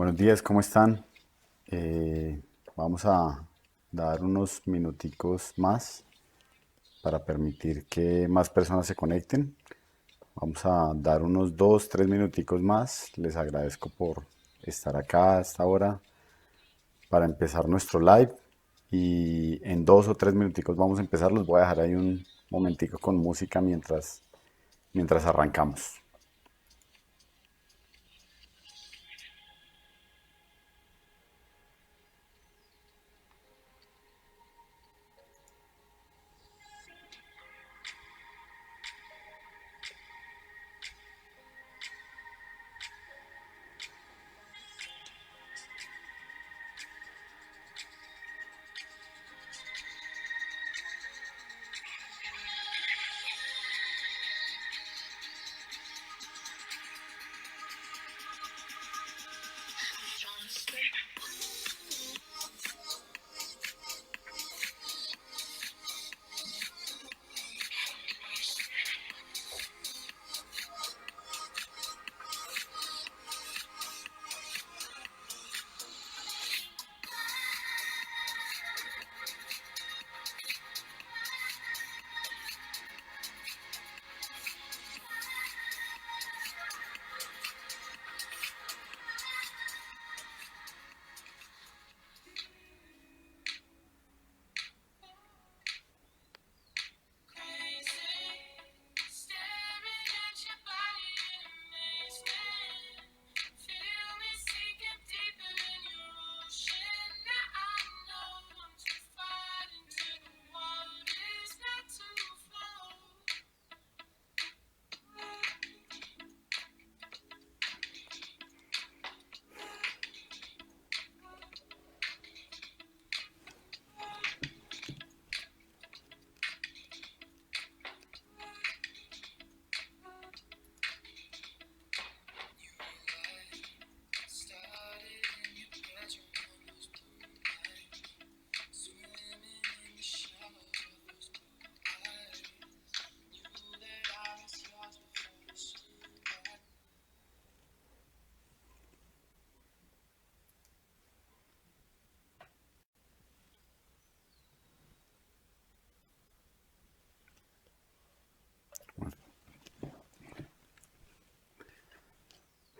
Buenos días, ¿cómo están? Vamos a dar unos minuticos más para permitir que más personas se conecten. Vamos a dar unos 2, 3 minuticos más. Les agradezco por estar acá a esta hora para empezar nuestro live. Y en 2 o 3 minuticos vamos a empezar. Los voy a dejar ahí un momentico con música mientras arrancamos.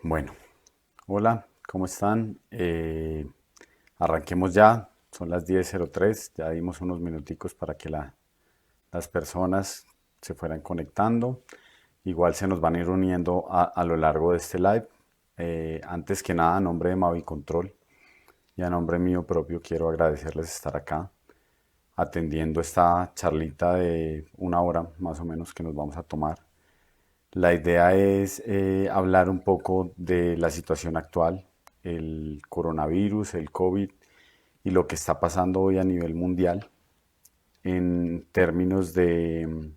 Bueno, hola, ¿cómo están? Arranquemos ya, son las 10:03, ya dimos unos minuticos para que las personas se fueran conectando. Igual se nos van a ir uniendo a lo largo de este live. Antes que nada, a nombre de Mavi Control y a nombre mío propio, quiero agradecerles estar acá atendiendo esta charlita de una hora más o menos que nos vamos a tomar. La idea es hablar un poco de la situación actual, el coronavirus, el COVID y lo que está pasando hoy a nivel mundial en términos de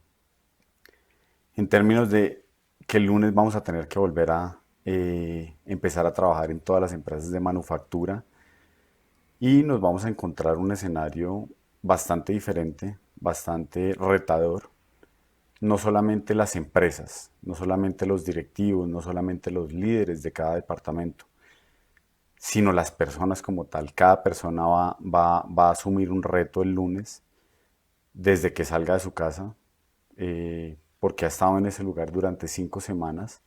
que el lunes vamos a tener que volver a empezar a trabajar en todas las empresas de manufactura y nos vamos a encontrar un escenario bastante diferente, bastante retador. No solamente las empresas, no solamente los directivos, no solamente los líderes de cada departamento, sino las personas como tal. Cada persona va a asumir un reto el lunes desde que salga de su casa, porque ha estado en ese lugar durante 5 semanas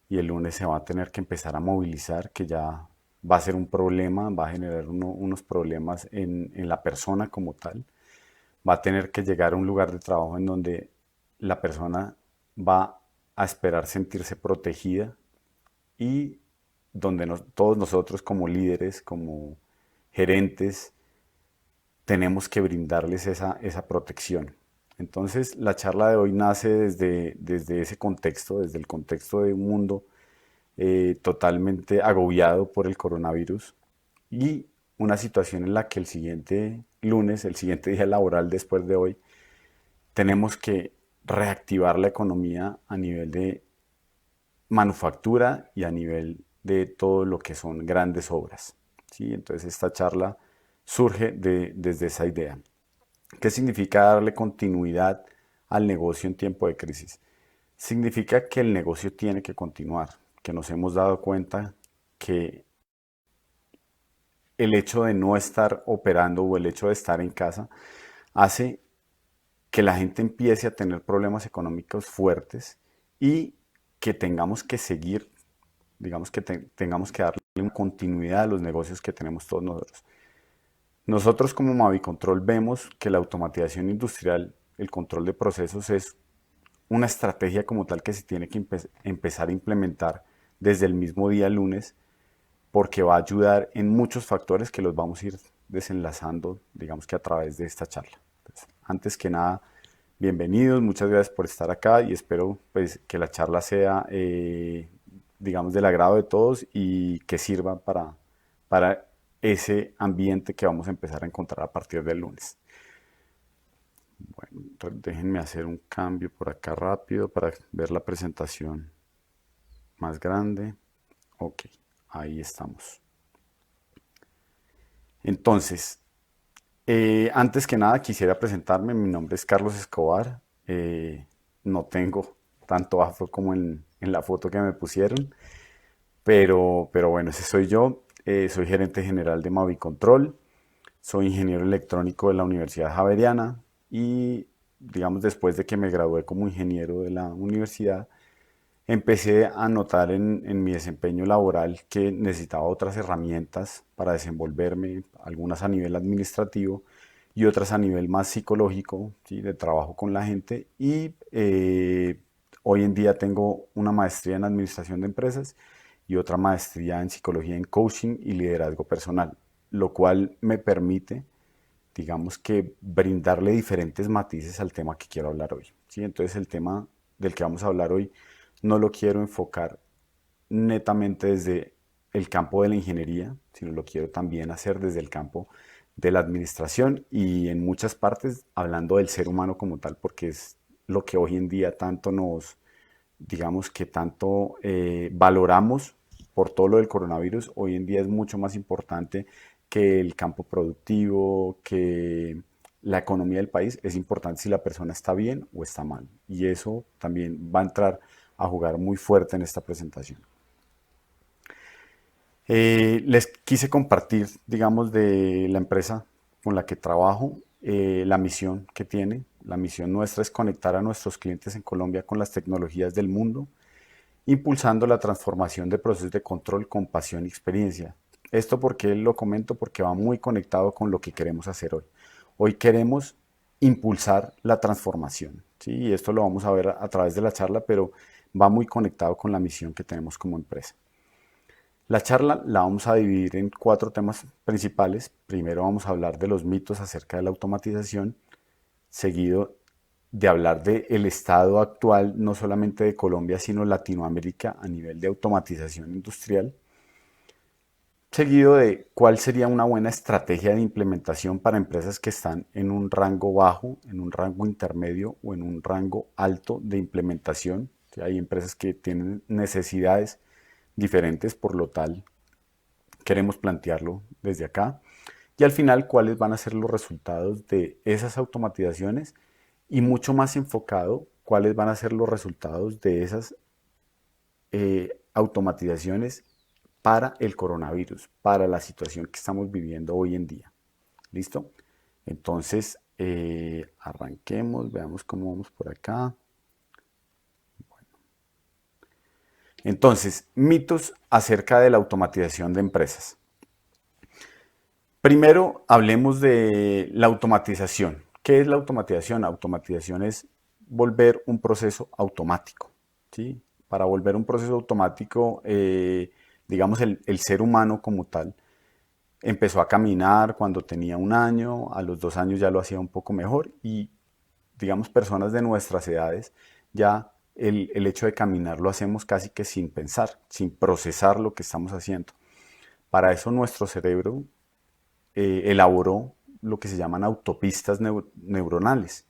y el lunes se va a tener que empezar a movilizar, que ya va a ser un problema, va a generar unos problemas en la persona como tal. Va a tener que llegar a un lugar de trabajo en donde la persona va a esperar sentirse protegida y donde todos nosotros como líderes, como gerentes, tenemos que brindarles esa protección. Entonces, la charla de hoy nace desde ese contexto, desde el contexto de un mundo totalmente agobiado por el coronavirus y una situación en la que el siguiente lunes, el siguiente día laboral después de hoy, tenemos que reactivar la economía a nivel de manufactura y a nivel de todo lo que son grandes obras. ¿Sí? Entonces esta charla surge desde esa idea. ¿Qué significa darle continuidad al negocio en tiempo de crisis? Significa que el negocio tiene que continuar, que nos hemos dado cuenta que el hecho de no estar operando o el hecho de estar en casa hace que la gente empiece a tener problemas económicos fuertes y que tengamos que seguir, digamos que tengamos que darle una continuidad a los negocios que tenemos todos nosotros. Nosotros como Mavicontrol vemos que la automatización industrial, el control de procesos es una estrategia como tal que se tiene que empezar a implementar desde el mismo día lunes porque va a ayudar en muchos factores que los vamos a ir desenlazando, digamos que a través de esta charla. Entonces, antes que nada, bienvenidos, muchas gracias por estar acá y espero pues, que la charla sea, digamos, del agrado de todos y que sirva para ese ambiente que vamos a empezar a encontrar a partir del lunes. Bueno, déjenme hacer un cambio por acá rápido para ver la presentación más grande. Ok, ahí estamos. Entonces, antes que nada quisiera presentarme, mi nombre es Carlos Escobar, no tengo tanto afro como en la foto que me pusieron, pero bueno, ese soy yo. Soy gerente general de Mavicontrol, soy ingeniero electrónico de la Universidad Javeriana y digamos después de que me gradué como ingeniero de la universidad, empecé a notar en mi desempeño laboral que necesitaba otras herramientas para desenvolverme, algunas a nivel administrativo y otras a nivel más psicológico, ¿sí? De trabajo con la gente. Y hoy en día tengo una maestría en administración de empresas y otra maestría en psicología en coaching y liderazgo personal, lo cual me permite, digamos que, brindarle diferentes matices al tema que quiero hablar hoy, ¿sí? Entonces el tema del que vamos a hablar hoy no lo quiero enfocar netamente desde el campo de la ingeniería, sino lo quiero también hacer desde el campo de la administración y en muchas partes hablando del ser humano como tal, porque es lo que hoy en día tanto nos, digamos que tanto valoramos por todo lo del coronavirus. Hoy en día es mucho más importante que el campo productivo, que la economía del país. Es importante si la persona está bien o está mal. Y eso también va a entrar a jugar muy fuerte en esta presentación. Les quise compartir, digamos, de la empresa con la que trabajo, la misión que tiene. La misión nuestra es conectar a nuestros clientes en Colombia con las tecnologías del mundo, impulsando la transformación de procesos de control con pasión y experiencia. Esto porque lo comento porque va muy conectado con lo que queremos hacer hoy. Hoy queremos impulsar la transformación, ¿sí? Y esto lo vamos a ver a través de la charla, pero va muy conectado con la misión que tenemos como empresa. La charla la vamos a dividir en 4 temas principales. Primero vamos a hablar de los mitos acerca de la automatización, seguido de hablar del estado actual, no solamente de Colombia, sino Latinoamérica a nivel de automatización industrial, seguido de cuál sería una buena estrategia de implementación para empresas que están en un rango bajo, en un rango intermedio o en un rango alto de implementación. O sea, hay empresas que tienen necesidades diferentes, por lo tal queremos plantearlo desde acá. Y al final, cuáles van a ser los resultados de esas automatizaciones y mucho más enfocado, cuáles van a ser los resultados de esas automatizaciones para el coronavirus, para la situación que estamos viviendo hoy en día. ¿Listo? Entonces, arranquemos, veamos cómo vamos por acá. Entonces, mitos acerca de la automatización de empresas. Primero, hablemos de la automatización. ¿Qué es la automatización? Automatización es volver un proceso automático, ¿sí? Para volver un proceso automático, digamos, el ser humano como tal empezó a caminar cuando tenía 1 año, a los 2 años ya lo hacía un poco mejor y, digamos, personas de nuestras edades ya el hecho de caminar lo hacemos casi que sin pensar, sin procesar lo que estamos haciendo. Para eso nuestro cerebro elaboró lo que se llaman autopistas neuronales.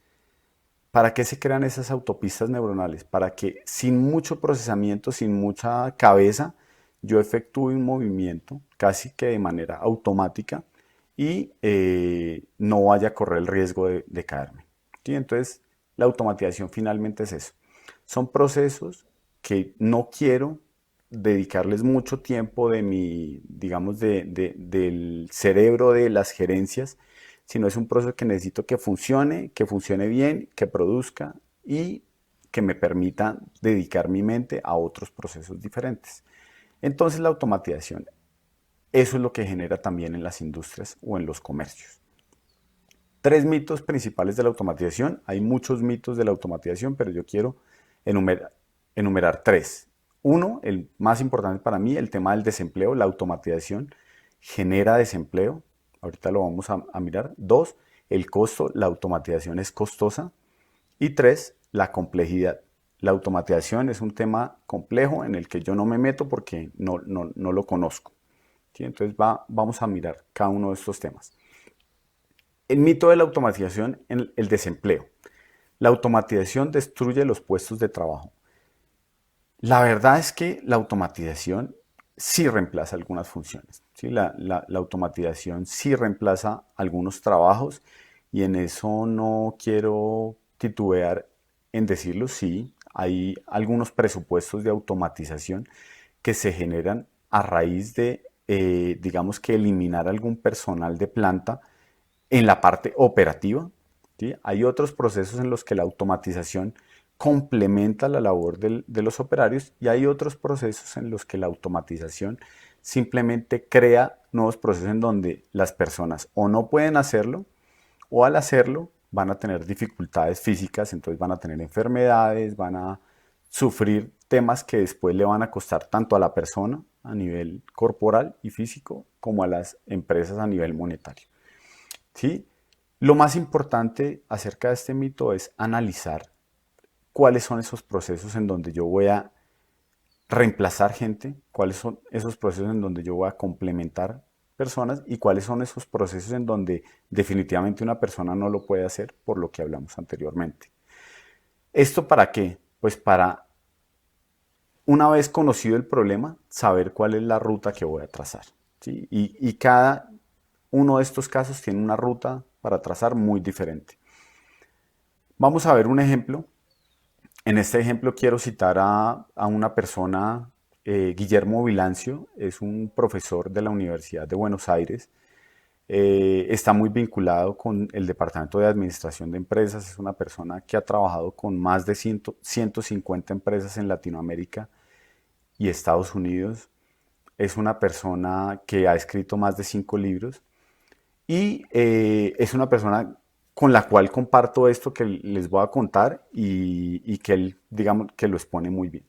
¿Para qué se crean esas autopistas neuronales? Para que sin mucho procesamiento, sin mucha cabeza, yo efectúe un movimiento casi que de manera automática y no vaya a correr el riesgo de caerme. ¿Sí? Entonces, la automatización finalmente es eso. Son procesos que no quiero dedicarles mucho tiempo de mi, digamos, del cerebro de las gerencias, sino es un proceso que necesito que funcione bien, que produzca y que me permita dedicar mi mente a otros procesos diferentes. Entonces la automatización, eso es lo que genera también en las industrias o en los comercios. Tres mitos principales de la automatización. Hay muchos mitos de la automatización, pero yo quiero enumerar tres. Uno, el más importante para mí, el tema del desempleo. La automatización genera desempleo. Ahorita lo vamos a mirar. Dos, el costo. La automatización es costosa. Y tres, la complejidad. La automatización es un tema complejo en el que yo no me meto porque no lo conozco. ¿Sí? Entonces vamos a mirar cada uno de estos temas. El mito de la automatización en el desempleo. La automatización destruye los puestos de trabajo. La verdad es que la automatización sí reemplaza algunas funciones. ¿Sí? La automatización sí reemplaza algunos trabajos y en eso no quiero titubear en decirlo. Sí, hay algunos presupuestos de automatización que se generan a raíz de, digamos que eliminar algún personal de planta en la parte operativa. ¿Sí? Hay otros procesos en los que la automatización complementa la labor de los operarios y hay otros procesos en los que la automatización simplemente crea nuevos procesos en donde las personas o no pueden hacerlo o al hacerlo van a tener dificultades físicas, entonces van a tener enfermedades, van a sufrir temas que después le van a costar tanto a la persona a nivel corporal y físico como a las empresas a nivel monetario. ¿Sí? Lo más importante acerca de este mito es analizar cuáles son esos procesos en donde yo voy a reemplazar gente, cuáles son esos procesos en donde yo voy a complementar personas y cuáles son esos procesos en donde definitivamente una persona no lo puede hacer por lo que hablamos anteriormente. ¿Esto para qué? Pues para, una vez conocido el problema, saber cuál es la ruta que voy a trazar. ¿Sí? Y cada uno de estos casos tiene una ruta para trazar muy diferente. Vamos a ver un ejemplo. En este ejemplo quiero citar a una persona, Guillermo Vilancio, es un profesor de la Universidad de Buenos Aires, está muy vinculado con el Departamento de Administración de Empresas, es una persona que ha trabajado con más de 150 empresas en Latinoamérica y Estados Unidos, es una persona que ha escrito más de 5 libros y es una persona con la cual comparto esto que les voy a contar y que él, digamos, que lo expone muy bien.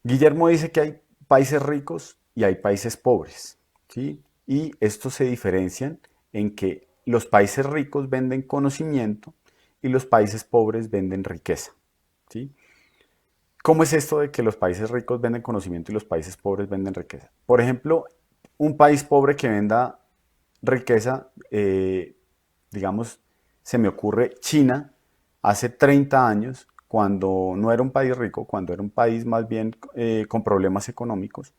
Guillermo dice que hay países ricos y hay países pobres, ¿sí? Y estos se diferencian en que los países ricos venden conocimiento y los países pobres venden riqueza, ¿sí? ¿Cómo es esto de que los países ricos venden conocimiento y los países pobres venden riqueza? Por ejemplo, un país pobre que venda riqueza, digamos, se me ocurre China hace 30 años, cuando no era un país rico, cuando era un país más bien con problemas económicos.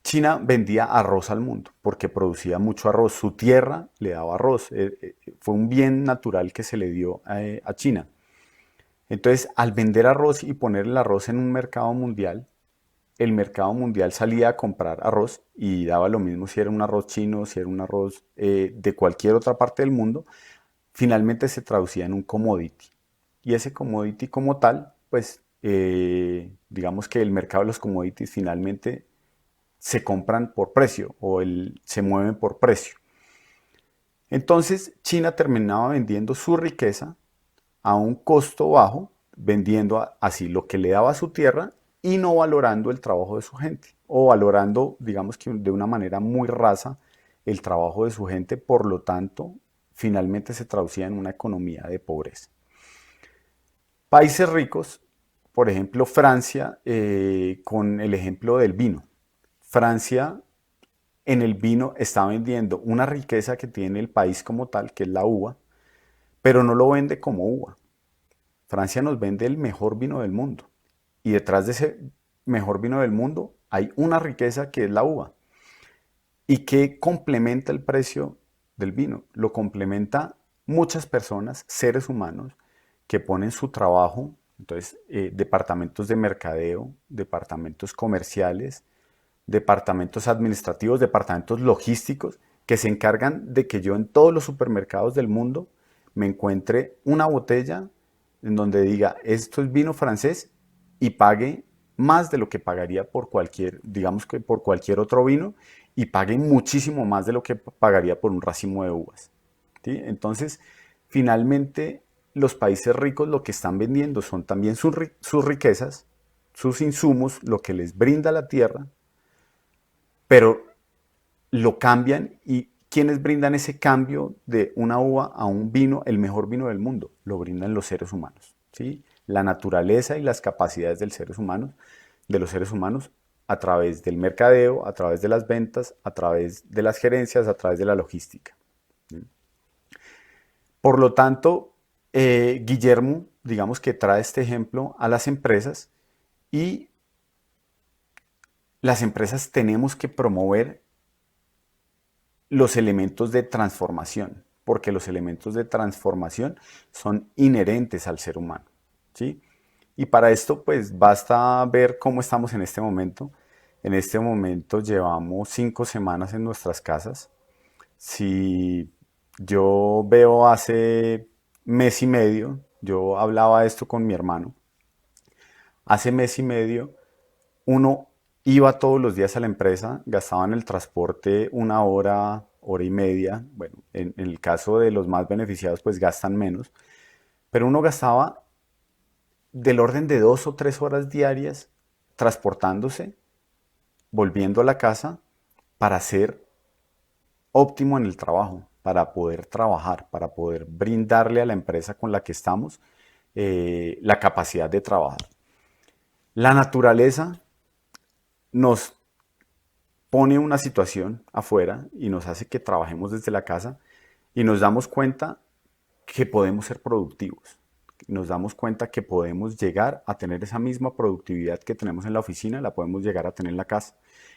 China vendía arroz al mundo porque producía mucho arroz, su tierra le daba arroz, fue un bien natural que se le dio a China. Entonces, al vender arroz y poner el arroz en un mercado mundial, el mercado mundial salía a comprar arroz y daba lo mismo si era un arroz chino, si era un arroz de cualquier otra parte del mundo, finalmente se traducía en un commodity. Y ese commodity como tal, pues digamos que el mercado de los commodities finalmente se compran por precio o se mueven por precio. Entonces China terminaba vendiendo su riqueza a un costo bajo, vendiendo así lo que le daba a su tierra y no valorando el trabajo de su gente, o valorando, digamos que de una manera muy rasa, el trabajo de su gente, por lo tanto, finalmente se traducía en una economía de pobreza. Países ricos, por ejemplo Francia, con el ejemplo del vino. Francia en el vino está vendiendo una riqueza que tiene el país como tal, que es la uva, pero no lo vende como uva. Francia nos vende el mejor vino del mundo y detrás de ese mejor vino del mundo hay una riqueza que es la uva. ¿Y que complementa el precio del vino? Lo complementa muchas personas, seres humanos, que ponen su trabajo Entonces, departamentos de mercadeo, departamentos comerciales, departamentos administrativos, departamentos logísticos, que se encargan de que yo en todos los supermercados del mundo me encuentre una botella en donde diga, esto es vino francés y pague más de lo que pagaría por cualquier, digamos que por cualquier otro vino, y pague muchísimo más de lo que pagaría por un racimo de uvas. ¿Sí? Entonces, finalmente, los países ricos lo que están vendiendo son también sus riquezas, sus insumos, lo que les brinda la tierra, pero lo cambian. ¿Y quienes brindan ese cambio de una uva a un vino, el mejor vino del mundo? Lo brindan los seres humanos, ¿sí? La naturaleza y las capacidades de los seres humanos, a través del mercadeo, a través de las ventas, a través de las gerencias, a través de la logística. Por lo tanto, Guillermo, digamos que trae este ejemplo a las empresas, y las empresas tenemos que promover los elementos de transformación, porque los elementos de transformación son inherentes al ser humano, ¿sí? Y para esto, pues basta ver cómo estamos en este momento. En este momento llevamos 5 semanas en nuestras casas. Si yo veo hace mes y medio, yo hablaba esto con mi hermano, hace mes y medio uno iba todos los días a la empresa, gastaba en el transporte una hora, hora y media. Bueno, en el caso de los más beneficiados, pues gastan menos, pero uno gastaba del orden de 2 o 3 horas diarias transportándose, volviendo a la casa, para ser óptimo en el trabajo, para poder trabajar, para poder brindarle a la empresa con la que estamos la capacidad de trabajar. La naturaleza nos pone una situación afuera y nos hace que trabajemos desde la casa, y nos damos cuenta que podemos ser productivos. Nos damos cuenta que podemos llegar a tener esa misma productividad que tenemos en la oficina, la podemos llegar a tener en la casa.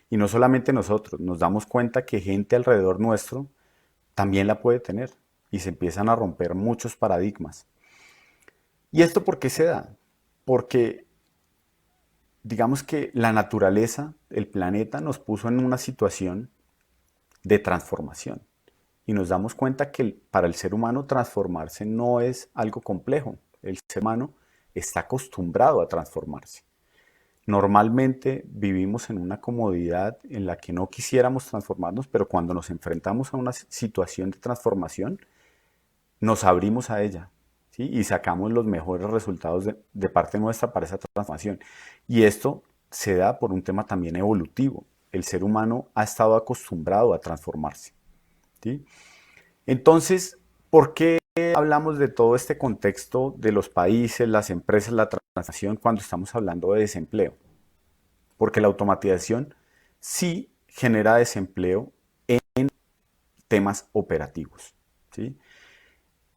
Y no solamente nosotros, nos damos cuenta que gente alrededor nuestro también la puede tener, y se empiezan a romper muchos paradigmas. ¿Y esto por qué se da? Porque digamos que la naturaleza, el planeta, nos puso en una situación de transformación. Y nos damos cuenta que para el ser humano transformarse no es algo complejo. El ser humano está acostumbrado a transformarse. Normalmente vivimos en una comodidad en la que no quisiéramos transformarnos, pero cuando nos enfrentamos a una situación de transformación, nos abrimos a ella, ¿sí? Y sacamos los mejores resultados de parte nuestra para esa transformación. Y esto se da por un tema también evolutivo. El ser humano ha estado acostumbrado a transformarse, ¿sí? Entonces, ¿por qué hablamos de todo este contexto de los países, las empresas, la transformación cuando estamos hablando de desempleo? Porque la automatización sí genera desempleo en temas operativos, ¿sí?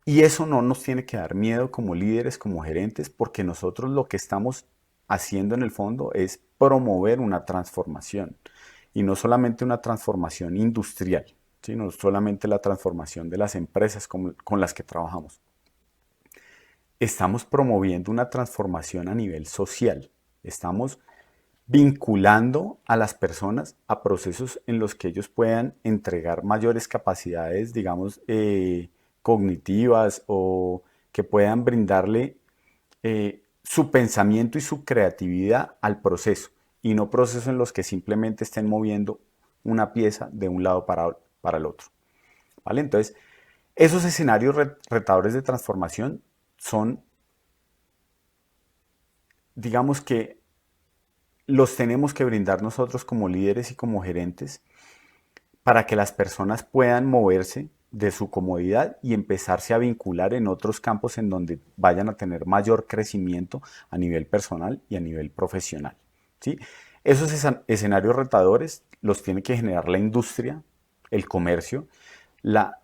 Y eso no nos tiene que dar miedo como líderes, como gerentes, porque nosotros lo que estamos haciendo en el fondo es promover una transformación. Y no solamente una transformación industrial, ¿sí? No solamente la transformación de las empresas con las que trabajamos. Estamos promoviendo una transformación a nivel social. Estamos vinculando a las personas a procesos en los que ellos puedan entregar mayores capacidades, digamos, cognitivas, o que puedan brindarle su pensamiento y su creatividad al proceso, y no procesos en los que simplemente estén moviendo una pieza de un lado para el otro. ¿Vale? Entonces, esos escenarios retadores de transformación son, digamos que los tenemos que brindar nosotros como líderes y como gerentes, para que las personas puedan moverse de su comodidad y empezarse a vincular en otros campos en donde vayan a tener mayor crecimiento a nivel personal y a nivel profesional, ¿sí? Esos escenarios retadores los tiene que generar la industria, el comercio, la,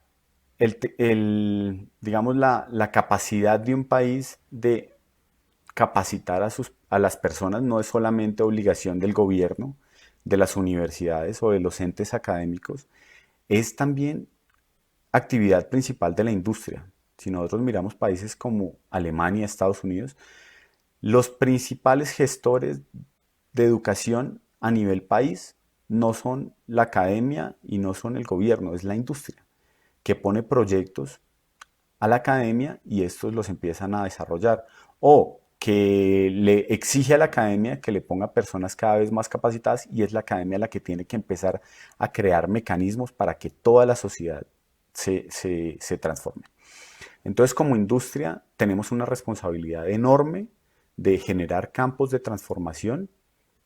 digamos, la capacidad de un país de capacitar a las personas. No es solamente obligación del gobierno, de las universidades o de los entes académicos, es también actividad principal de la industria. Si nosotros miramos países como Alemania, Estados Unidos, Los principales gestores de educación a nivel país no son la academia y no son el gobierno, es la industria, que pone proyectos a la academia y estos los empiezan a desarrollar. O que le exige a la academia que le ponga personas cada vez más capacitadas y es la academia la que tiene que empezar a crear mecanismos para que toda la sociedad se transforme. Entonces, como industria, tenemos una responsabilidad enorme de generar campos de transformación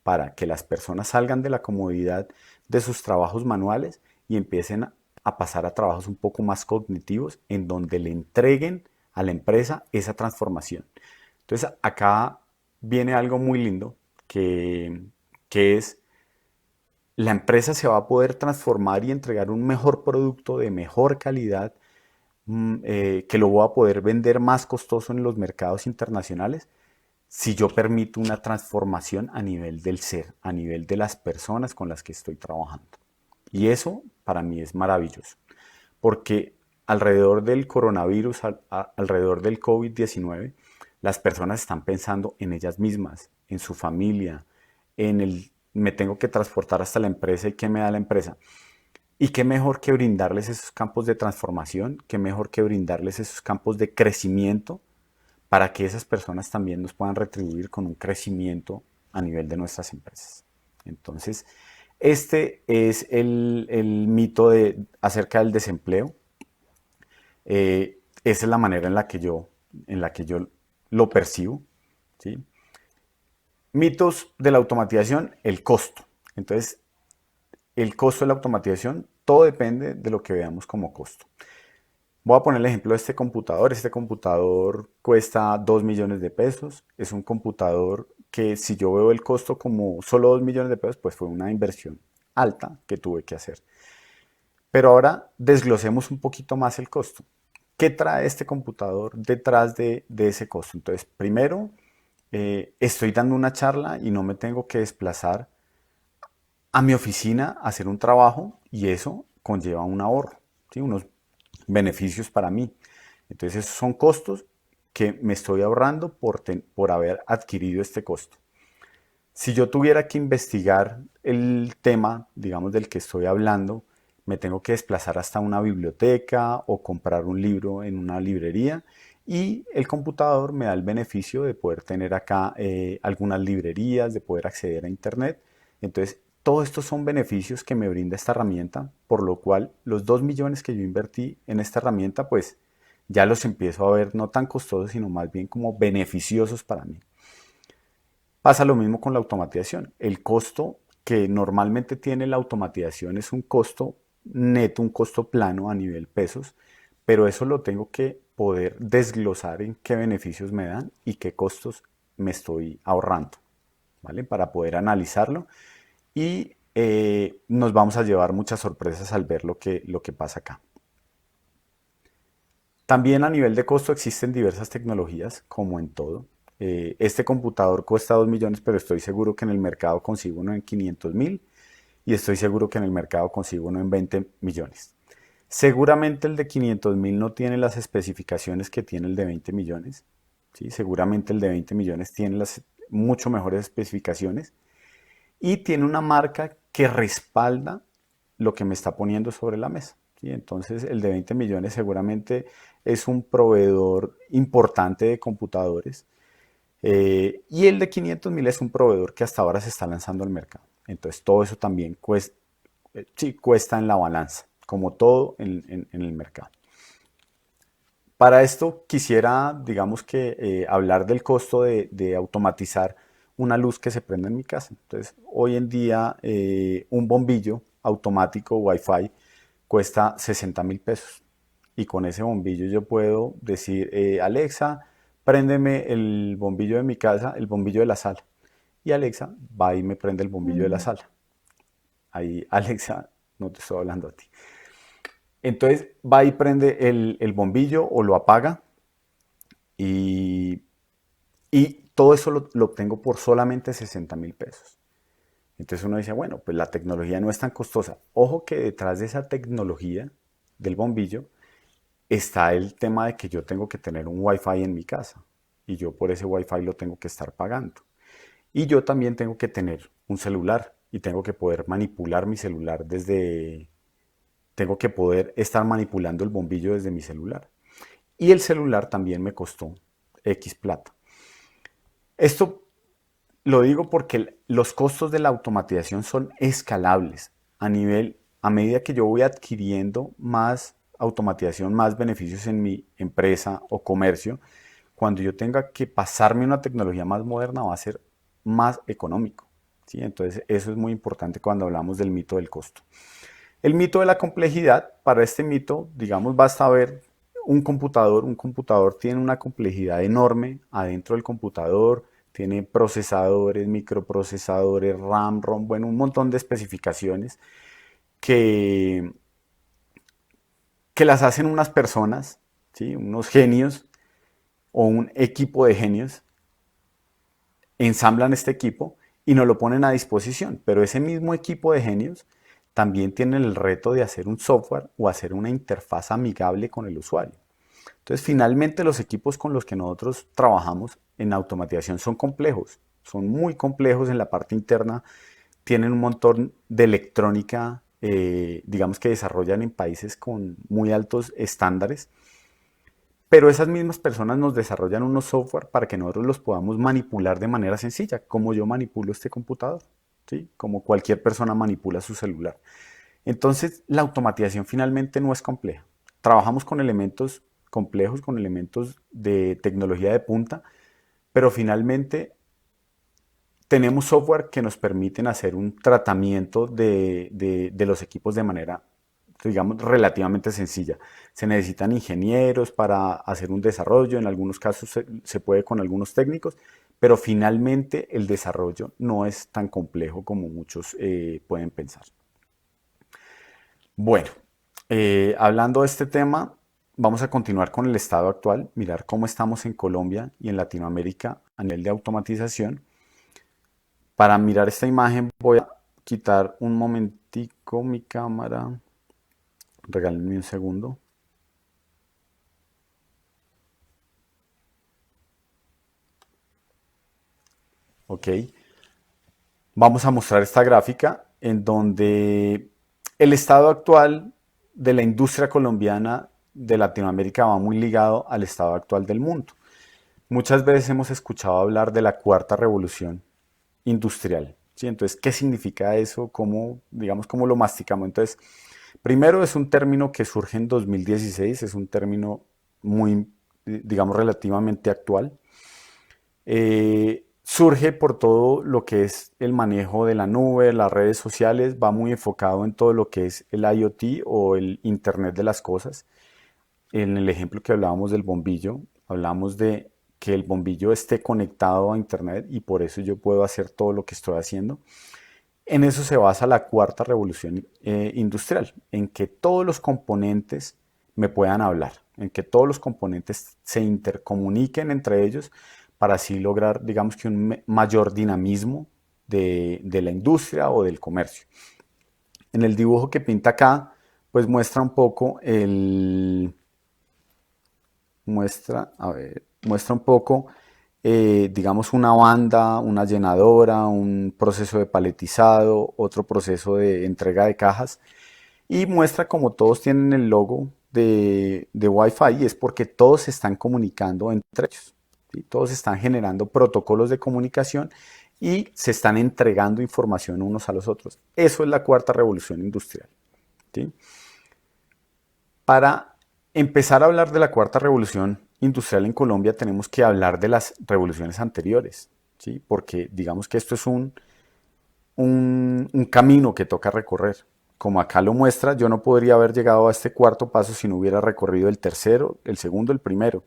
para que las personas salgan de la comodidad de sus trabajos manuales y empiecen a pasar a trabajos un poco más cognitivos en donde le entreguen a la empresa esa transformación. Entonces acá viene algo muy lindo que es la empresa se va a poder transformar y entregar un mejor producto de mejor calidad que lo voy a poder vender más costoso en los mercados internacionales si yo permito una transformación a nivel del ser, a nivel de las personas con las que estoy trabajando. Y eso para mí es maravilloso, porque alrededor del coronavirus, alrededor del COVID-19, las personas están pensando en ellas mismas, en su familia, en el me tengo que transportar hasta la empresa y qué me da la empresa. Y qué mejor que brindarles esos campos de transformación, qué mejor que brindarles esos campos de crecimiento para que esas personas también nos puedan retribuir con un crecimiento a nivel de nuestras empresas. Entonces, este es el mito acerca del desempleo. Esa es la manera en la que yo lo percibo. ¿Sí? Mitos de la automatización, el costo. Entonces, el costo de la automatización, todo depende de lo que veamos como costo. Voy a poner el ejemplo de este computador. Este computador cuesta 2 millones de pesos. Es un computador que si yo veo el costo como solo 2 millones de pesos, pues fue una inversión alta que tuve que hacer. Pero ahora desglosemos un poquito más el costo. ¿Qué trae este computador detrás de ese costo? Entonces, primero, estoy dando una charla y no me tengo que desplazar a mi oficina a hacer un trabajo y eso conlleva un ahorro, ¿sí? Unos beneficios para mí. Entonces, esos son costos que me estoy ahorrando por haber adquirido este costo. Si yo tuviera que investigar el tema, digamos, del que estoy hablando, me tengo que desplazar hasta una biblioteca o comprar un libro en una librería y el computador me da el beneficio de poder tener acá algunas librerías, de poder acceder a internet. Entonces, todos estos son beneficios que me brinda esta herramienta, por lo cual los 2 millones que yo invertí en esta herramienta, pues ya los empiezo a ver no tan costosos, sino más bien como beneficiosos para mí. Pasa lo mismo con la automatización. El costo que normalmente tiene la automatización es un costo neto, un costo plano a nivel pesos, pero eso lo tengo que poder desglosar en qué beneficios me dan y qué costos me estoy ahorrando, ¿vale? Para poder analizarlo y nos vamos a llevar muchas sorpresas al ver lo que pasa acá. También a nivel de costo existen diversas tecnologías, como en todo. Este computador cuesta 2 millones, pero estoy seguro que en el mercado consigo uno en 500.000 y estoy seguro que en el mercado consigo uno en 20 millones. Seguramente el de 500.000 no tiene las especificaciones que tiene el de 20 millones. ¿Sí? Seguramente el de 20 millones tiene las mucho mejores especificaciones y tiene una marca que respalda lo que me está poniendo sobre la mesa. ¿Sí? Entonces el de 20 millones seguramente es un proveedor importante de computadores y el de 500.000 es un proveedor que hasta ahora se está lanzando al mercado. Entonces todo eso también cuesta, sí, cuesta en la balanza, como todo en el mercado. Para esto quisiera, digamos que, hablar del costo de automatizar una luz que se prende en mi casa. Entonces, hoy en día un bombillo automático Wi-Fi cuesta 60.000 pesos. Y con ese bombillo yo puedo decir, Alexa, préndeme el bombillo de mi casa, el bombillo de la sala. Y Alexa va y me prende el bombillo de la sala. Ahí, Alexa, no te estoy hablando a ti. Entonces va y prende el bombillo o lo apaga y, y todo eso lo obtengo por solamente 60.000 pesos. Entonces uno dice, bueno, pues la tecnología no es tan costosa. Ojo que detrás de esa tecnología del bombillo está el tema de que yo tengo que tener un Wi-Fi en mi casa. y yo por ese Wi-Fi lo tengo que estar pagando. Y yo también tengo que tener un celular y tengo que poder manipular mi celular tengo que poder estar manipulando el bombillo desde mi celular. Y el celular también me costó X plata. Esto lo digo porque los costos de la automatización son escalables a medida que yo voy adquiriendo más automatización, más beneficios en mi empresa o comercio. Cuando yo tenga que pasarme a una tecnología más moderna va a ser más económico, ¿sí? Entonces eso es muy importante cuando hablamos del mito del costo. El mito de la complejidad, para este mito, digamos, basta ver un computador tiene una complejidad enorme adentro del computador, tiene procesadores, microprocesadores, RAM, ROM, bueno, un montón de especificaciones que, que las hacen unas personas, ¿sí? Unos genios o un equipo de genios, ensamblan este equipo y nos lo ponen a disposición, pero ese mismo equipo de genios también tiene el reto de hacer un software o hacer una interfaz amigable con el usuario. Entonces, finalmente los equipos con los que nosotros trabajamos en automatización son complejos, son muy complejos en la parte interna, tienen un montón de electrónica, digamos que desarrollan en países con muy altos estándares, pero esas mismas personas nos desarrollan unos software para que nosotros los podamos manipular de manera sencilla, como yo manipulo este computador, ¿sí? Como cualquier persona manipula su celular. Entonces, la automatización finalmente no es compleja. Trabajamos con elementos complejos, con elementos de tecnología de punta, pero finalmente tenemos software que nos permiten hacer un tratamiento de los equipos de manera, digamos, relativamente sencilla. Se necesitan ingenieros para hacer un desarrollo, en algunos casos se puede con algunos técnicos, pero finalmente el desarrollo no es tan complejo como muchos pueden pensar. Bueno, hablando de este tema, vamos a continuar con el estado actual, mirar cómo estamos en Colombia y en Latinoamérica a nivel de automatización. Para mirar esta imagen voy a quitar un momentico mi cámara. Regálenme un segundo. Ok. Vamos a mostrar esta gráfica en donde el estado actual de la industria colombiana de Latinoamérica va muy ligado al estado actual del mundo. Muchas veces hemos escuchado hablar de la cuarta revolución industrial, ¿sí? Entonces, ¿qué significa eso? ¿Cómo, digamos, cómo lo masticamos? Entonces, primero es un término que surge en 2016, es un término muy, digamos, relativamente actual. Surge por todo lo que es el manejo de la nube, las redes sociales, va muy enfocado en todo lo que es el IoT o el Internet de las cosas. En el ejemplo que hablábamos del bombillo, hablamos de que el bombillo esté conectado a Internet y por eso yo puedo hacer todo lo que estoy haciendo. En eso se basa la cuarta revolución industrial, en que todos los componentes me puedan hablar, en que todos los componentes se intercomuniquen entre ellos para así lograr, digamos que un mayor dinamismo de la industria o del comercio. En el dibujo que pinta acá, pues muestra un poco muestra un poco, digamos, una banda, una llenadora, un proceso de paletizado, otro proceso de entrega de cajas y muestra como todos tienen el logo de Wi-Fi y es porque todos se están comunicando entre ellos, ¿sí? Todos están generando protocolos de comunicación y se están entregando información unos a los otros. Eso es la cuarta revolución industrial, ¿sí? Para empezar a hablar de la cuarta revolución industrial en Colombia tenemos que hablar de las revoluciones anteriores, ¿sí? Porque digamos que esto es un camino que toca recorrer. Como acá lo muestra, yo no podría haber llegado a este cuarto paso si no hubiera recorrido el tercero, el segundo, el primero.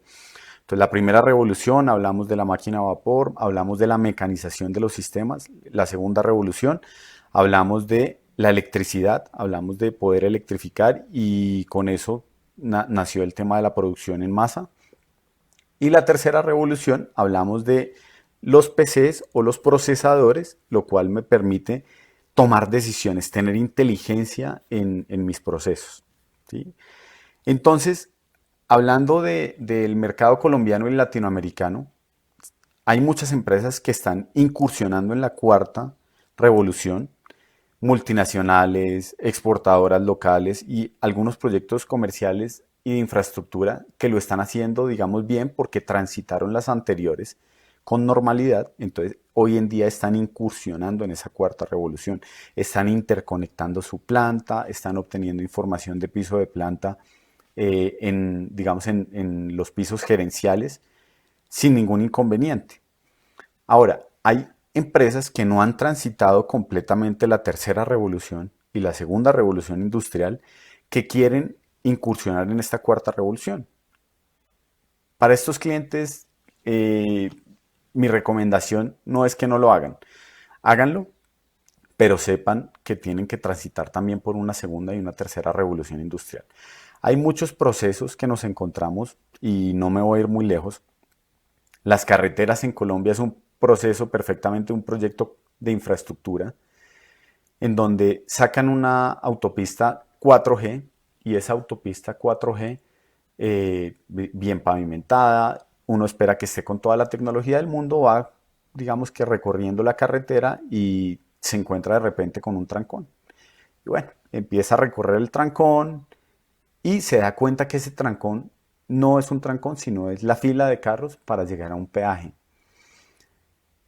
Entonces, la primera revolución, hablamos de la máquina a vapor, hablamos de la mecanización de los sistemas. La segunda revolución, hablamos de la electricidad, hablamos de poder electrificar y con eso nació el tema de la producción en masa. Y la tercera revolución, hablamos de los PCs o los procesadores, lo cual me permite tomar decisiones, tener inteligencia en mis procesos, ¿sí? Entonces, hablando del mercado colombiano y latinoamericano, hay muchas empresas que están incursionando en la cuarta revolución, multinacionales, exportadoras locales y algunos proyectos comerciales y de infraestructura que lo están haciendo, digamos, bien porque transitaron las anteriores con normalidad. Entonces, hoy en día están incursionando en esa cuarta revolución, están interconectando su planta, están obteniendo información de piso de planta digamos, en los pisos gerenciales sin ningún inconveniente. Ahora, hay empresas que no han transitado completamente la tercera revolución y la segunda revolución industrial que quieren incursionar en esta cuarta revolución. Para estos clientes, eh, mi recomendación no es que no lo hagan. Háganlo, pero sepan que tienen que transitar también por una segunda y una tercera revolución industrial. Hay muchos procesos que nos encontramos y no me voy a ir muy lejos. Las carreteras en Colombia es un proceso perfectamente, un proyecto de infraestructura en donde sacan una autopista 4G y esa autopista 4G bien pavimentada, uno espera que esté con toda la tecnología del mundo, va digamos que recorriendo la carretera y se encuentra de repente con un trancón. Y bueno, empieza a recorrer el trancón y se da cuenta que ese trancón no es un trancón, sino es la fila de carros para llegar a un peaje.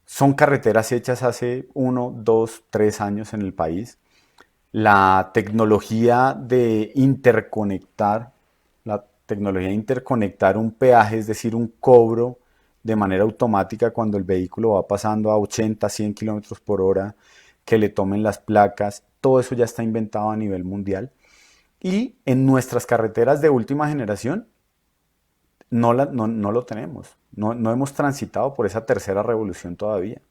Son carreteras hechas hace 1, 2, 3 años en el país. La tecnología de interconectar, la tecnología de interconectar un peaje, es decir, un cobro de manera automática cuando el vehículo va pasando a 80, 100 kilómetros por hora, que le tomen las placas, todo eso ya está inventado a nivel mundial. Y en nuestras carreteras de última generación no lo tenemos, no hemos transitado por esa tercera revolución todavía.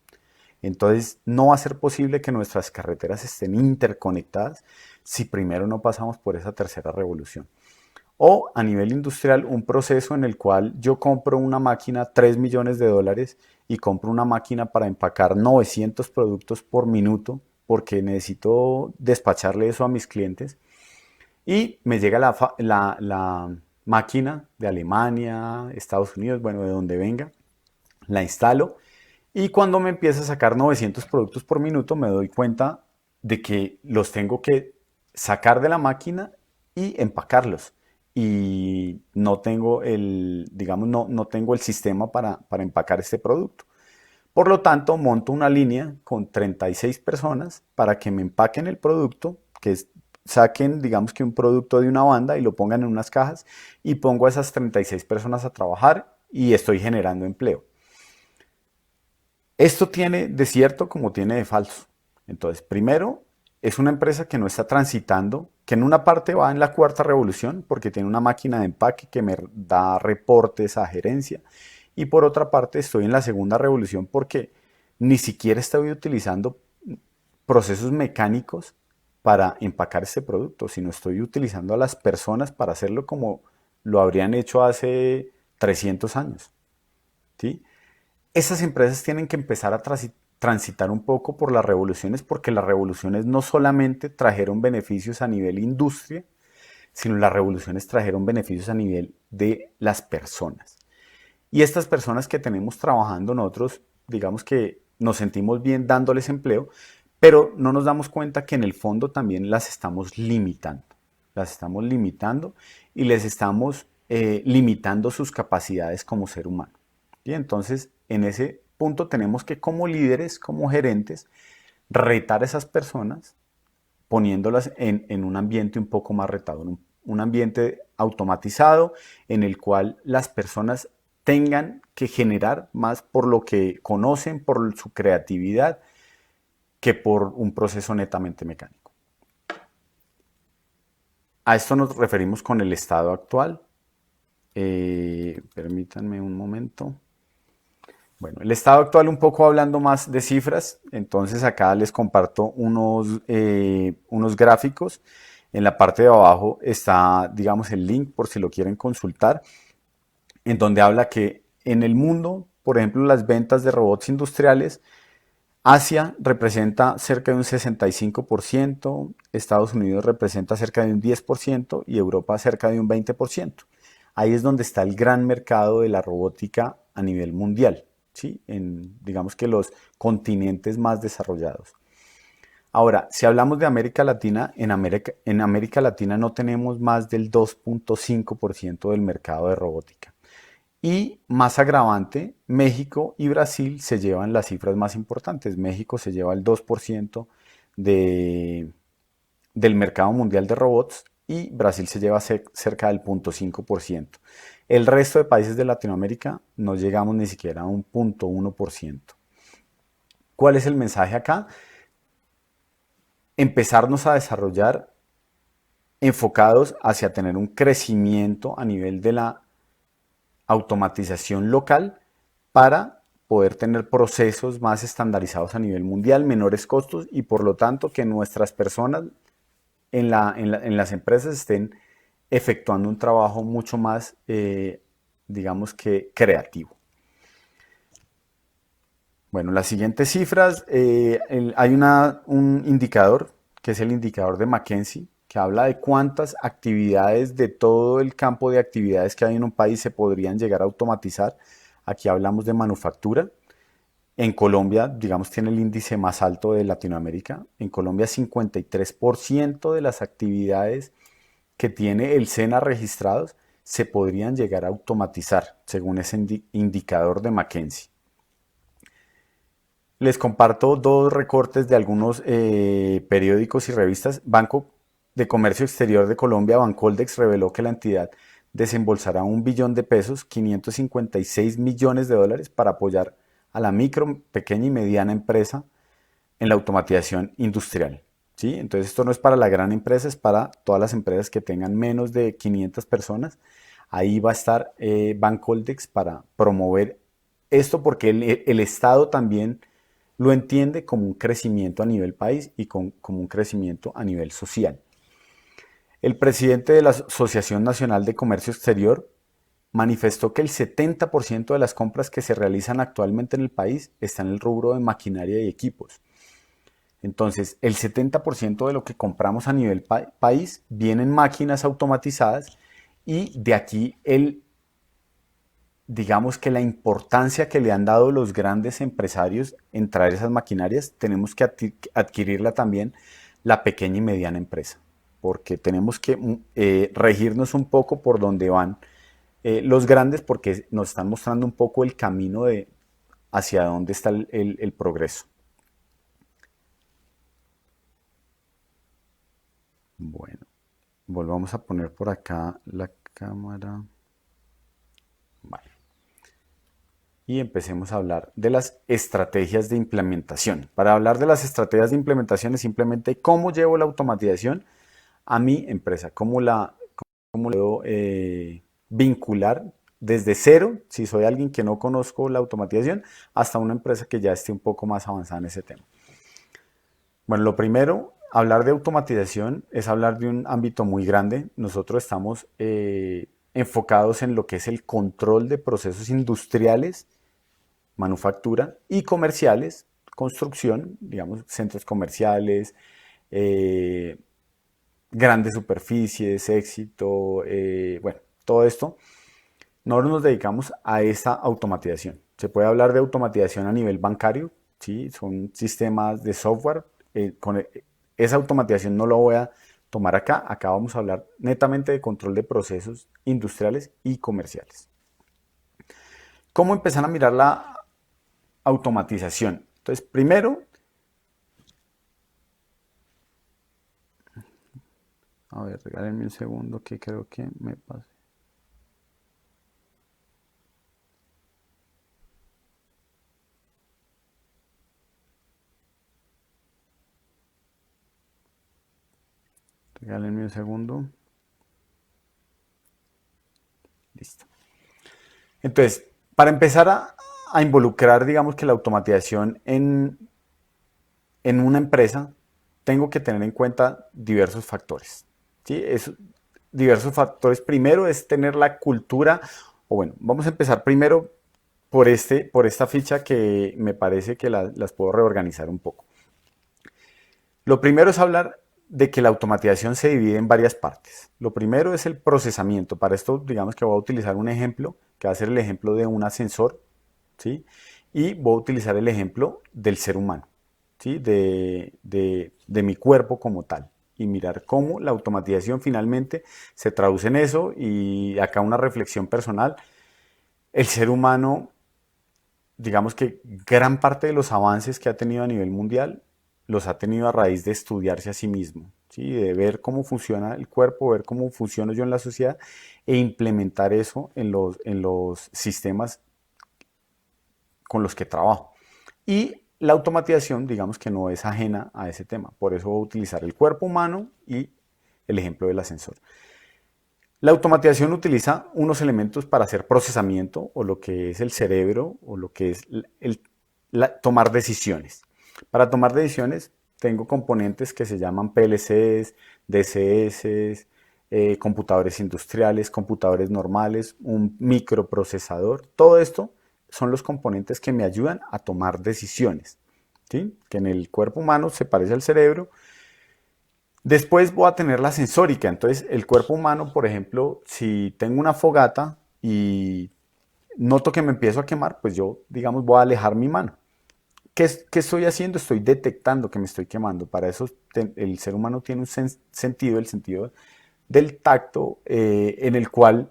Entonces, no va a ser posible que nuestras carreteras estén interconectadas si primero no pasamos por esa tercera revolución. O a nivel industrial, un proceso en el cual yo compro una máquina 3 millones de dólares y compro una máquina para empacar 900 productos por minuto porque necesito despacharle eso a mis clientes y me llega la máquina de Alemania, Estados Unidos, bueno, de donde venga, la instalo y cuando me empieza a sacar 900 productos por minuto me doy cuenta de que los tengo que sacar de la máquina y empacarlos. Y no tengo digamos, no tengo el sistema para empacar este producto. Por lo tanto, monto una línea con 36 personas para que me empaquen el producto, saquen, digamos que un producto de una banda y lo pongan en unas cajas y pongo a esas 36 personas a trabajar y estoy generando empleo. Esto tiene de cierto como tiene de falso. Entonces, primero, es una empresa que no está transitando, que en una parte va en la cuarta revolución porque tiene una máquina de empaque que me da reportes a gerencia y por otra parte estoy en la segunda revolución porque ni siquiera estoy utilizando procesos mecánicos para empacar este producto, sino estoy utilizando a las personas para hacerlo como lo habrían hecho hace 300 años. ¿Sí? Esas empresas tienen que empezar a transitar un poco por las revoluciones porque las revoluciones no solamente trajeron beneficios a nivel industria, sino las revoluciones trajeron beneficios a nivel de las personas. Y estas personas que tenemos trabajando nosotros, digamos que nos sentimos bien dándoles empleo, pero no nos damos cuenta que en el fondo también las estamos limitando. Las estamos limitando y les estamos limitando sus capacidades como ser humano. Y entonces, en ese punto tenemos que como líderes, como gerentes, retar a esas personas poniéndolas en un ambiente un poco más retador, un ambiente automatizado en el cual las personas tengan que generar más por lo que conocen, por su creatividad, que por un proceso netamente mecánico. A esto nos referimos con el estado actual. Permítanme un momento. Bueno, el estado actual un poco hablando más de cifras, entonces acá les comparto unos gráficos. En la parte de abajo está, digamos, el link por si lo quieren consultar, en donde habla que en el mundo, por ejemplo, las ventas de robots industriales, Asia representa cerca de un 65%, Estados Unidos representa cerca de un 10% y Europa cerca de un 20%. Ahí es donde está el gran mercado de la robótica a nivel mundial. ¿sí? En, digamos que los continentes más desarrollados. Ahora, si hablamos de América Latina, en América Latina no tenemos más del 2.5% del mercado de robótica. Y más agravante, México y Brasil se llevan las cifras más importantes. México se lleva el 2% de, del mercado mundial de robots y Brasil se lleva cerca del 0.5%. El resto de países de Latinoamérica no llegamos ni siquiera a un 0.1%. ¿Cuál es el mensaje acá? Empezarnos a desarrollar enfocados hacia tener un crecimiento a nivel de la automatización local para poder tener procesos más estandarizados a nivel mundial, menores costos y por lo tanto que nuestras personas en las empresas estén efectuando un trabajo mucho más, digamos que creativo. Bueno, las siguientes cifras, hay un indicador, que es el indicador de McKinsey, que habla de cuántas actividades de todo el campo de actividades que hay en un país se podrían llegar a automatizar. Aquí hablamos de manufactura. En Colombia, digamos, tiene el índice más alto de Latinoamérica. En Colombia, 53% de las actividades que tiene el SENA registrados se podrían llegar a automatizar, según ese indicador de McKinsey. Les comparto dos recortes de algunos periódicos y revistas. Banco de Comercio Exterior de Colombia, Bancoldex, reveló que la entidad desembolsará 1 billón de pesos, 556 millones de dólares, para apoyar a la micro, pequeña y mediana empresa en la automatización industrial. ¿Sí? Entonces esto no es para la gran empresa, es para todas las empresas que tengan menos de 500 personas. Ahí va a estar Bancoldex para promover esto porque el Estado también lo entiende como un crecimiento a nivel país y como un crecimiento a nivel social. El presidente de la Asociación Nacional de Comercio Exterior manifestó que el 70% de las compras que se realizan actualmente en el país está en el rubro de maquinaria y equipos. Entonces, el 70% de lo que compramos a nivel país vienen máquinas automatizadas y de aquí digamos que la importancia que le han dado los grandes empresarios en traer esas maquinarias, tenemos que adquirirla también la pequeña y mediana empresa, porque tenemos que regirnos un poco por donde van los grandes, porque nos están mostrando un poco el camino de hacia dónde está el progreso. Bueno, volvamos a poner por acá la cámara. Vale. Y empecemos a hablar de las estrategias de implementación. Para hablar de las estrategias de implementación es simplemente cómo llevo la automatización a mi empresa, cómo la puedo vincular desde cero, si soy alguien que no conozco la automatización, hasta una empresa que ya esté un poco más avanzada en ese tema. Bueno, lo primero, hablar de automatización es hablar de un ámbito muy grande. Nosotros estamos enfocados en lo que es el control de procesos industriales, manufactura y comerciales, construcción, digamos, centros comerciales, eh, grandes superficies, éxito, bueno, todo esto. Nosotros nos dedicamos a esa automatización. Se puede hablar de automatización a nivel bancario, ¿sí? Son sistemas de software. Esa automatización no lo voy a tomar acá. Acá vamos a hablar netamente de control de procesos industriales y comerciales. ¿Cómo empezar a mirar la automatización? Entonces, primero, a ver, regálenme un segundo que creo que me pasé. Regálenme un segundo. Listo. Entonces, para empezar a involucrar, digamos que la automatización en una empresa, tengo que tener en cuenta diversos factores. ¿Sí? Diversos factores. Primero es tener la cultura, o bueno, vamos a empezar primero por esta ficha que me parece que las puedo reorganizar un poco. Lo primero es hablar de que la automatización se divide en varias partes. Lo primero es el procesamiento. Para esto, digamos que voy a utilizar un ejemplo, que va a ser el ejemplo de un ascensor, ¿sí? y voy a utilizar el ejemplo del ser humano, ¿sí? De mi cuerpo como tal y mirar cómo la automatización finalmente se traduce en eso. Y acá una reflexión personal: el ser humano, digamos que gran parte de los avances que ha tenido a nivel mundial los ha tenido a raíz de estudiarse a sí mismo, ¿sí? De ver cómo funciona el cuerpo, ver cómo funciono yo en la sociedad e implementar eso en los sistemas con los que trabajo. Y la automatización, digamos que no es ajena a ese tema. Por eso voy a utilizar el cuerpo humano y el ejemplo del ascensor. La automatización utiliza unos elementos para hacer procesamiento, o lo que es el cerebro, o lo que es tomar decisiones. Para tomar decisiones tengo componentes que se llaman PLCs, DCS, computadores industriales, computadores normales, un microprocesador. Todo esto son los componentes que me ayudan a tomar decisiones, ¿sí? Que en el cuerpo humano se parece al cerebro. Después voy a tener la sensórica. Entonces, el cuerpo humano, por ejemplo, si tengo una fogata y noto que me empiezo a quemar, pues yo, digamos, voy a alejar mi mano. ¿Qué estoy haciendo? Estoy detectando que me estoy quemando. Para eso el ser humano tiene un sentido, el sentido del tacto, en el cual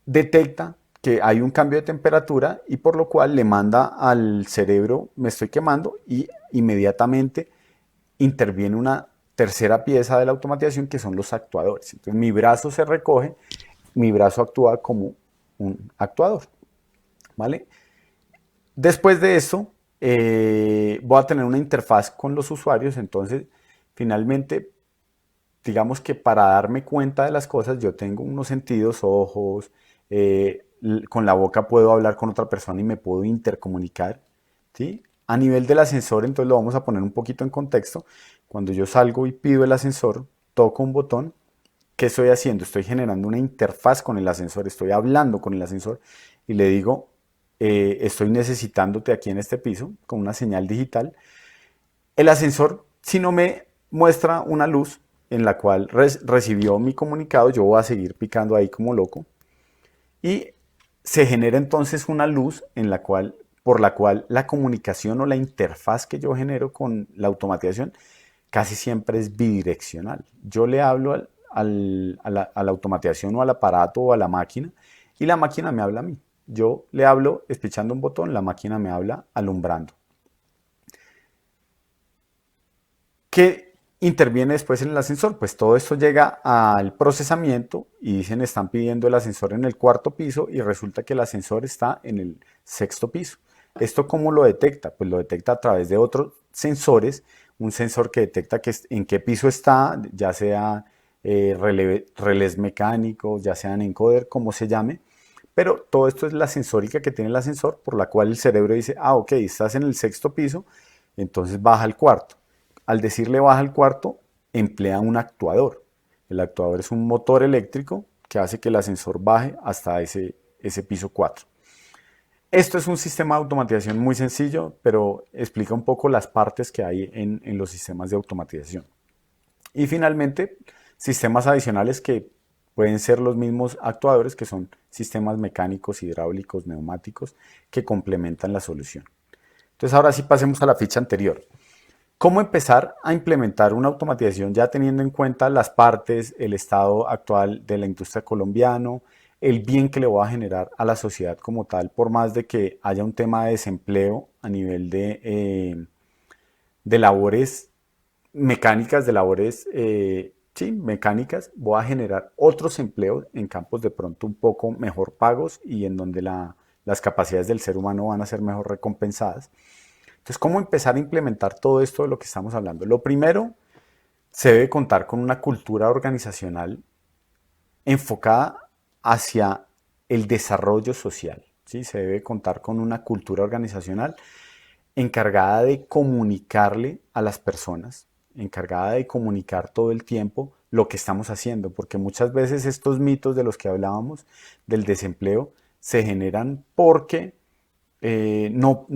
detecta que hay un cambio de temperatura y por lo cual le manda al cerebro: me estoy quemando, y inmediatamente interviene una tercera pieza de la automatización, que son los actuadores. Entonces mi brazo se recoge, mi brazo actúa como un actuador, ¿vale? Después de eso, voy a tener una interfaz con los usuarios. Entonces, finalmente, digamos que para darme cuenta de las cosas, yo tengo unos sentidos: ojos, con la boca puedo hablar con otra persona y me puedo intercomunicar, ¿sí? A nivel del ascensor, entonces lo vamos a poner un poquito en contexto. Cuando yo salgo y pido el ascensor, toco un botón. ¿Qué estoy haciendo? Estoy generando una interfaz con el ascensor, estoy hablando con el ascensor y le digo: estoy necesitándote aquí en este piso, con una señal digital. El ascensor, si no me muestra una luz en la cual recibió mi comunicado, yo voy a seguir picando ahí como loco, y se genera entonces una luz por la cual la comunicación o la interfaz que yo genero con la automatización casi siempre es bidireccional. Yo le hablo a la automatización o al aparato o a la máquina, y la máquina me habla a mí. Yo le hablo espichando un botón, la máquina me habla alumbrando. ¿Qué interviene después en el ascensor? Pues todo esto llega al procesamiento y dicen: están pidiendo el ascensor en el cuarto piso, y resulta que el ascensor está en el sexto piso. ¿Esto cómo lo detecta? Pues lo detecta a través de otros sensores. Un sensor que detecta en qué piso está, ya sea relés mecánicos, ya sean encoder, como se llame. Pero todo esto es la sensórica que tiene el ascensor, por la cual el cerebro dice: ah, ok, estás en el sexto piso, entonces baja al cuarto. Al decirle baja al cuarto, emplea un actuador. El actuador es un motor eléctrico que hace que el ascensor baje hasta ese piso 4. Esto es un sistema de automatización muy sencillo, pero explica un poco las partes que hay en los sistemas de automatización. Y finalmente, sistemas adicionales que pueden ser los mismos actuadores, que son sistemas mecánicos, hidráulicos, neumáticos, que complementan la solución. Entonces, ahora sí pasemos a la ficha anterior. ¿Cómo empezar a implementar una automatización ya teniendo en cuenta las partes, el estado actual de la industria colombiana, el bien que le va a generar a la sociedad como tal? Por más de que haya un tema de desempleo a nivel de labores mecánicas, de labores sí, mecánicas, voy a generar otros empleos en campos de pronto un poco mejor pagos, y en donde las capacidades del ser humano van a ser mejor recompensadas. Entonces, ¿cómo empezar a implementar todo esto de lo que estamos hablando? Lo primero, se debe contar con una cultura organizacional enfocada hacia el desarrollo social, ¿sí? Se debe contar con una cultura organizacional encargada de comunicarle a las personas, encargada de comunicar todo el tiempo lo que estamos haciendo, porque muchas veces estos mitos de los que hablábamos del desempleo se generan porque no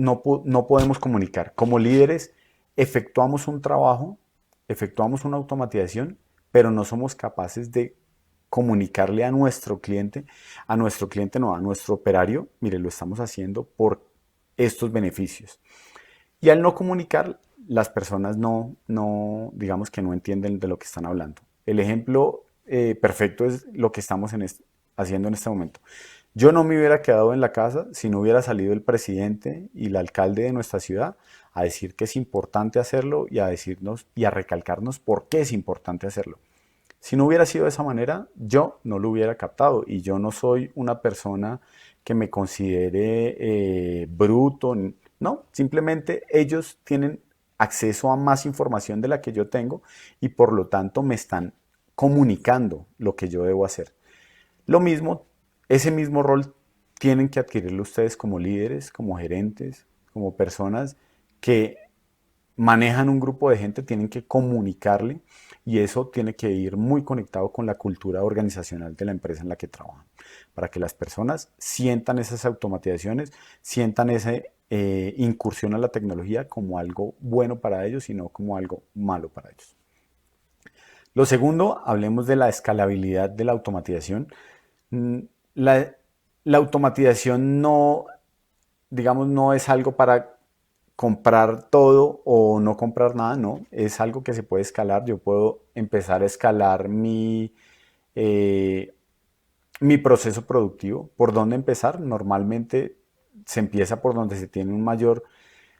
podemos comunicar. Como líderes, efectuamos un trabajo, efectuamos una automatización, pero no somos capaces de comunicarle a nuestro cliente no, a nuestro operario: mire, lo estamos haciendo estos beneficios. Y al no comunicar, las personas digamos que no entienden de lo que están hablando. El ejemplo perfecto es lo que estamos haciendo en este momento. Yo no me hubiera quedado en la casa si no hubiera salido el presidente y el alcalde de nuestra ciudad a decir que es importante hacerlo y a decirnos y a recalcarnos por qué es importante hacerlo. Si no hubiera sido de esa manera, yo no lo hubiera captado y yo no soy una persona que me considere bruto. No, simplemente ellos tienen acceso a más información de la que yo tengo y por lo tanto me están comunicando lo que yo debo hacer. Lo mismo, ese mismo rol tienen que adquirirlo ustedes como líderes, como gerentes, como personas que manejan un grupo de gente, tienen que comunicarle y eso tiene que ir muy conectado con la cultura organizacional de la empresa en la que trabajan, para que las personas sientan esas automatizaciones, sientan esa incursión a la tecnología como algo bueno para ellos y no como algo malo para ellos. Lo segundo, hablemos de la escalabilidad de la automatización. Mm, La, la automatización no, digamos, no es algo para comprar todo o no comprar nada, no, es algo que se puede escalar. Yo puedo empezar a escalar eh, mi proceso productivo. ¿Por dónde empezar? Normalmente se empieza por donde se tiene un mayor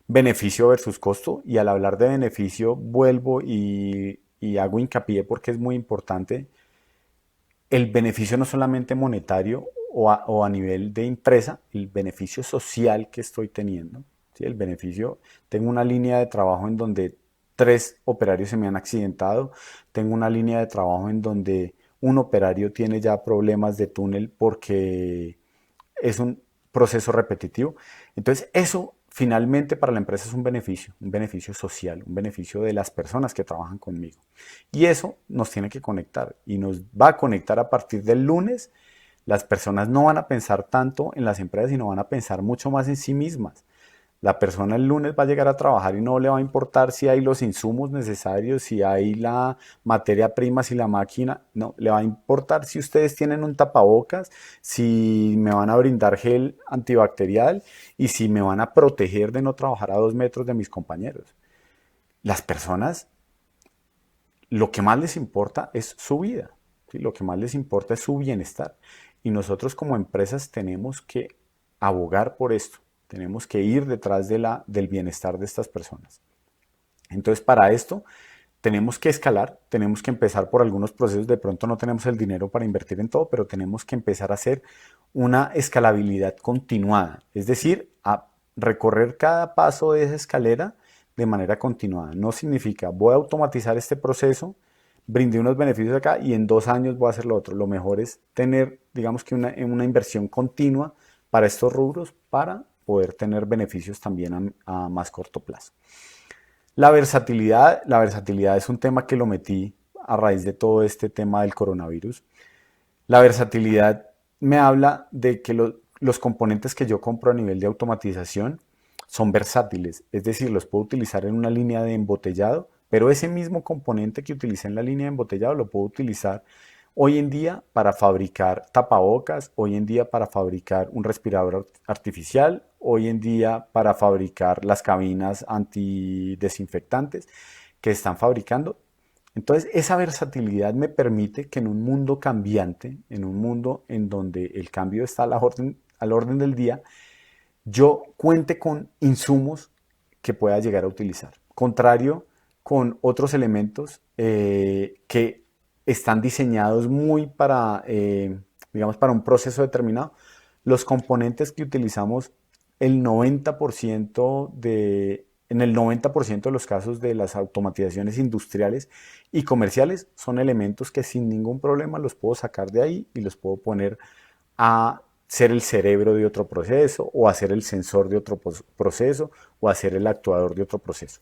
beneficio versus costo y al hablar de beneficio vuelvo y hago hincapié porque es muy importante el beneficio no solamente monetario o a nivel de empresa, el beneficio social que estoy teniendo. ¿Sí? El beneficio, tengo una línea de trabajo en donde 3 operarios se me han accidentado, tengo una línea de trabajo en donde un operario tiene ya problemas de túnel porque es un proceso repetitivo. Entonces, eso finalmente para la empresa es un beneficio social, un beneficio de las personas que trabajan conmigo. Y eso nos tiene que conectar y nos va a conectar a partir del lunes. Las personas no van a pensar tanto en las empresas, sino van a pensar mucho más en sí mismas. La persona el lunes va a llegar a trabajar y no le va a importar si hay los insumos necesarios, si hay la materia prima, si la máquina, no, le va a importar si ustedes tienen un tapabocas, si me van a brindar gel antibacterial y si me van a proteger de no trabajar a 2 metros de mis compañeros. Las personas, lo que más les importa es su vida, ¿sí? Lo que más les importa es su bienestar. Y nosotros como empresas tenemos que abogar por esto, tenemos que ir detrás del bienestar de estas personas. Entonces, para esto tenemos que escalar, tenemos que empezar por algunos procesos. De pronto no tenemos el dinero para invertir en todo, pero tenemos que empezar a hacer una escalabilidad continuada, es decir, a recorrer cada paso de esa escalera de manera continuada. No significa voy a automatizar este proceso, brindé unos beneficios acá y en 2 años voy a hacer lo otro. Lo mejor es tener, digamos que una inversión continua para estos rubros para poder tener beneficios también a más corto plazo. La versatilidad es un tema que lo metí a raíz de todo este tema del coronavirus. La versatilidad me habla de que los componentes que yo compro a nivel de automatización son versátiles, es decir, los puedo utilizar en una línea de embotellado, pero ese mismo componente que utilicé en la línea de embotellado lo puedo utilizar hoy en día para fabricar tapabocas, hoy en día para fabricar un respirador artificial, hoy en día para fabricar las cabinas antidesinfectantes que están fabricando. Entonces, esa versatilidad me permite que en un mundo cambiante, en un mundo en donde el cambio está al orden del día, yo cuente con insumos que pueda llegar a utilizar. Contrario con otros elementos que están diseñados muy digamos, para un proceso determinado. Los componentes que utilizamos, en el 90% de los casos de las automatizaciones industriales y comerciales, son elementos que sin ningún problema los puedo sacar de ahí y los puedo poner a ser el cerebro de otro proceso o a ser el sensor de otro proceso o a ser el actuador de otro proceso.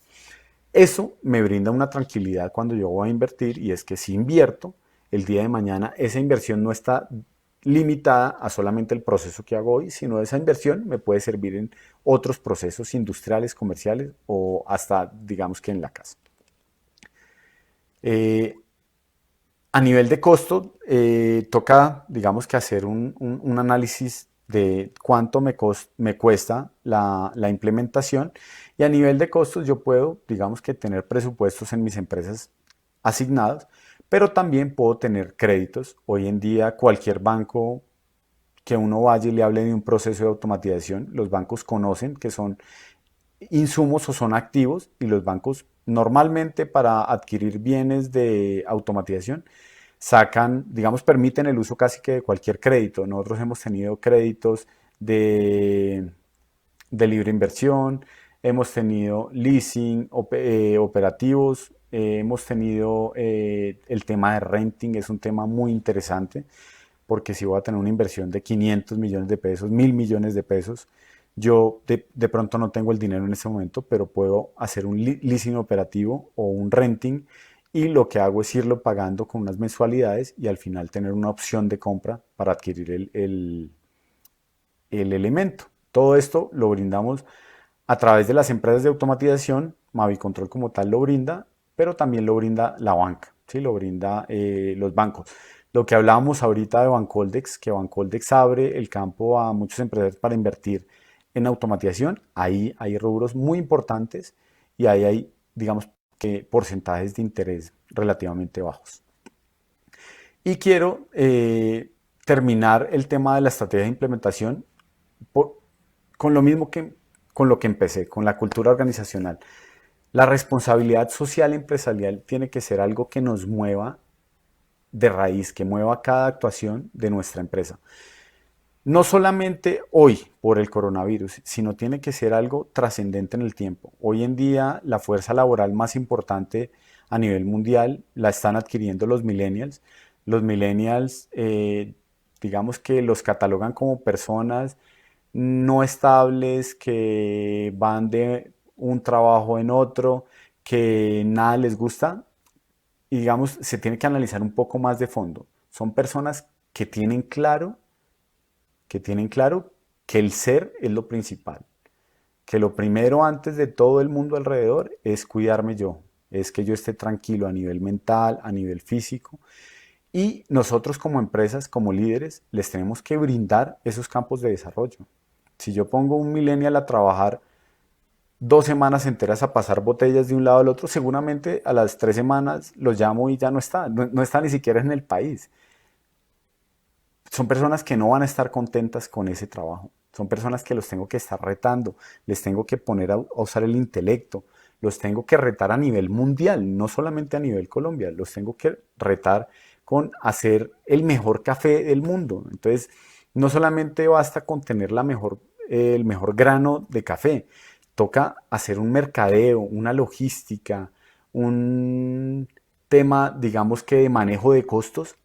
Eso me brinda una tranquilidad cuando yo voy a invertir y es que si invierto, el día de mañana esa inversión no está limitada a solamente el proceso que hago hoy, sino esa inversión me puede servir en otros procesos industriales, comerciales o hasta digamos que en la casa. Eh, a nivel de costo, toca, digamos que hacer un análisis de cuánto me cuesta la implementación, y a nivel de costos yo puedo, digamos que tener presupuestos en mis empresas asignados, pero también puedo tener créditos. Hoy en día cualquier banco que uno vaya y le hable de un proceso de automatización, los bancos conocen que son insumos o son activos, y los bancos normalmente para adquirir bienes de automatización sacan, digamos, permiten el uso casi que de cualquier crédito. Nosotros hemos tenido créditos de, de libre inversión, hemos tenido leasing operativos, hemos tenido el tema de renting, es un tema muy interesante, porque si voy a tener una inversión de 500 millones de pesos, 1.000 millones de pesos, yo de pronto no tengo el dinero en ese momento, pero puedo hacer un leasing operativo o un renting, y lo que hago es irlo pagando con unas mensualidades y al final tener una opción de compra para adquirir el elemento. Todo esto lo brindamos a través de las empresas de automatización. Mavicontrol como tal lo brinda, pero también lo brinda la banca, ¿sí? Lo brinda los bancos. Lo que hablábamos ahorita de Bancoldex, que Bancoldex abre el campo a muchos empresarios para invertir en automatización. Ahí hay rubros muy importantes y ahí hay, digamos, que porcentajes de interés relativamente bajos. Y quiero terminar el tema de la estrategia de implementación por- con lo mismo que con lo que empecé, con la cultura organizacional. La responsabilidad social empresarial tiene que ser algo que nos mueva de raíz, que mueva cada actuación de nuestra empresa. No solamente hoy por el coronavirus, sino tiene que ser algo trascendente en el tiempo. Hoy en día la fuerza laboral más importante a nivel mundial la están adquiriendo los millennials. Los millennials, digamos que los catalogan como personas no estables, que van de un trabajo en otro, que nada les gusta, y digamos, se tiene que analizar un poco más de fondo. Son personas que tienen claro que el ser es lo principal, que lo primero antes de todo el mundo alrededor es cuidarme yo, es que yo esté tranquilo a nivel mental, a nivel físico, y nosotros como empresas, como líderes, les tenemos que brindar esos campos de desarrollo. Si yo pongo un millennial a trabajar 2 semanas enteras a pasar botellas de un lado al otro, seguramente a las 3 semanas los llamo y ya no está, no está ni siquiera en el país. Son personas que no van a estar contentas con ese trabajo. Son personas que los tengo que estar retando, les tengo que poner a usar el intelecto, los tengo que retar a nivel mundial, no solamente a nivel Colombia, los tengo que retar con hacer el mejor café del mundo. Entonces, no solamente basta con tener el mejor grano de café, toca hacer un mercadeo, una logística, un tema, digamos que de manejo de costos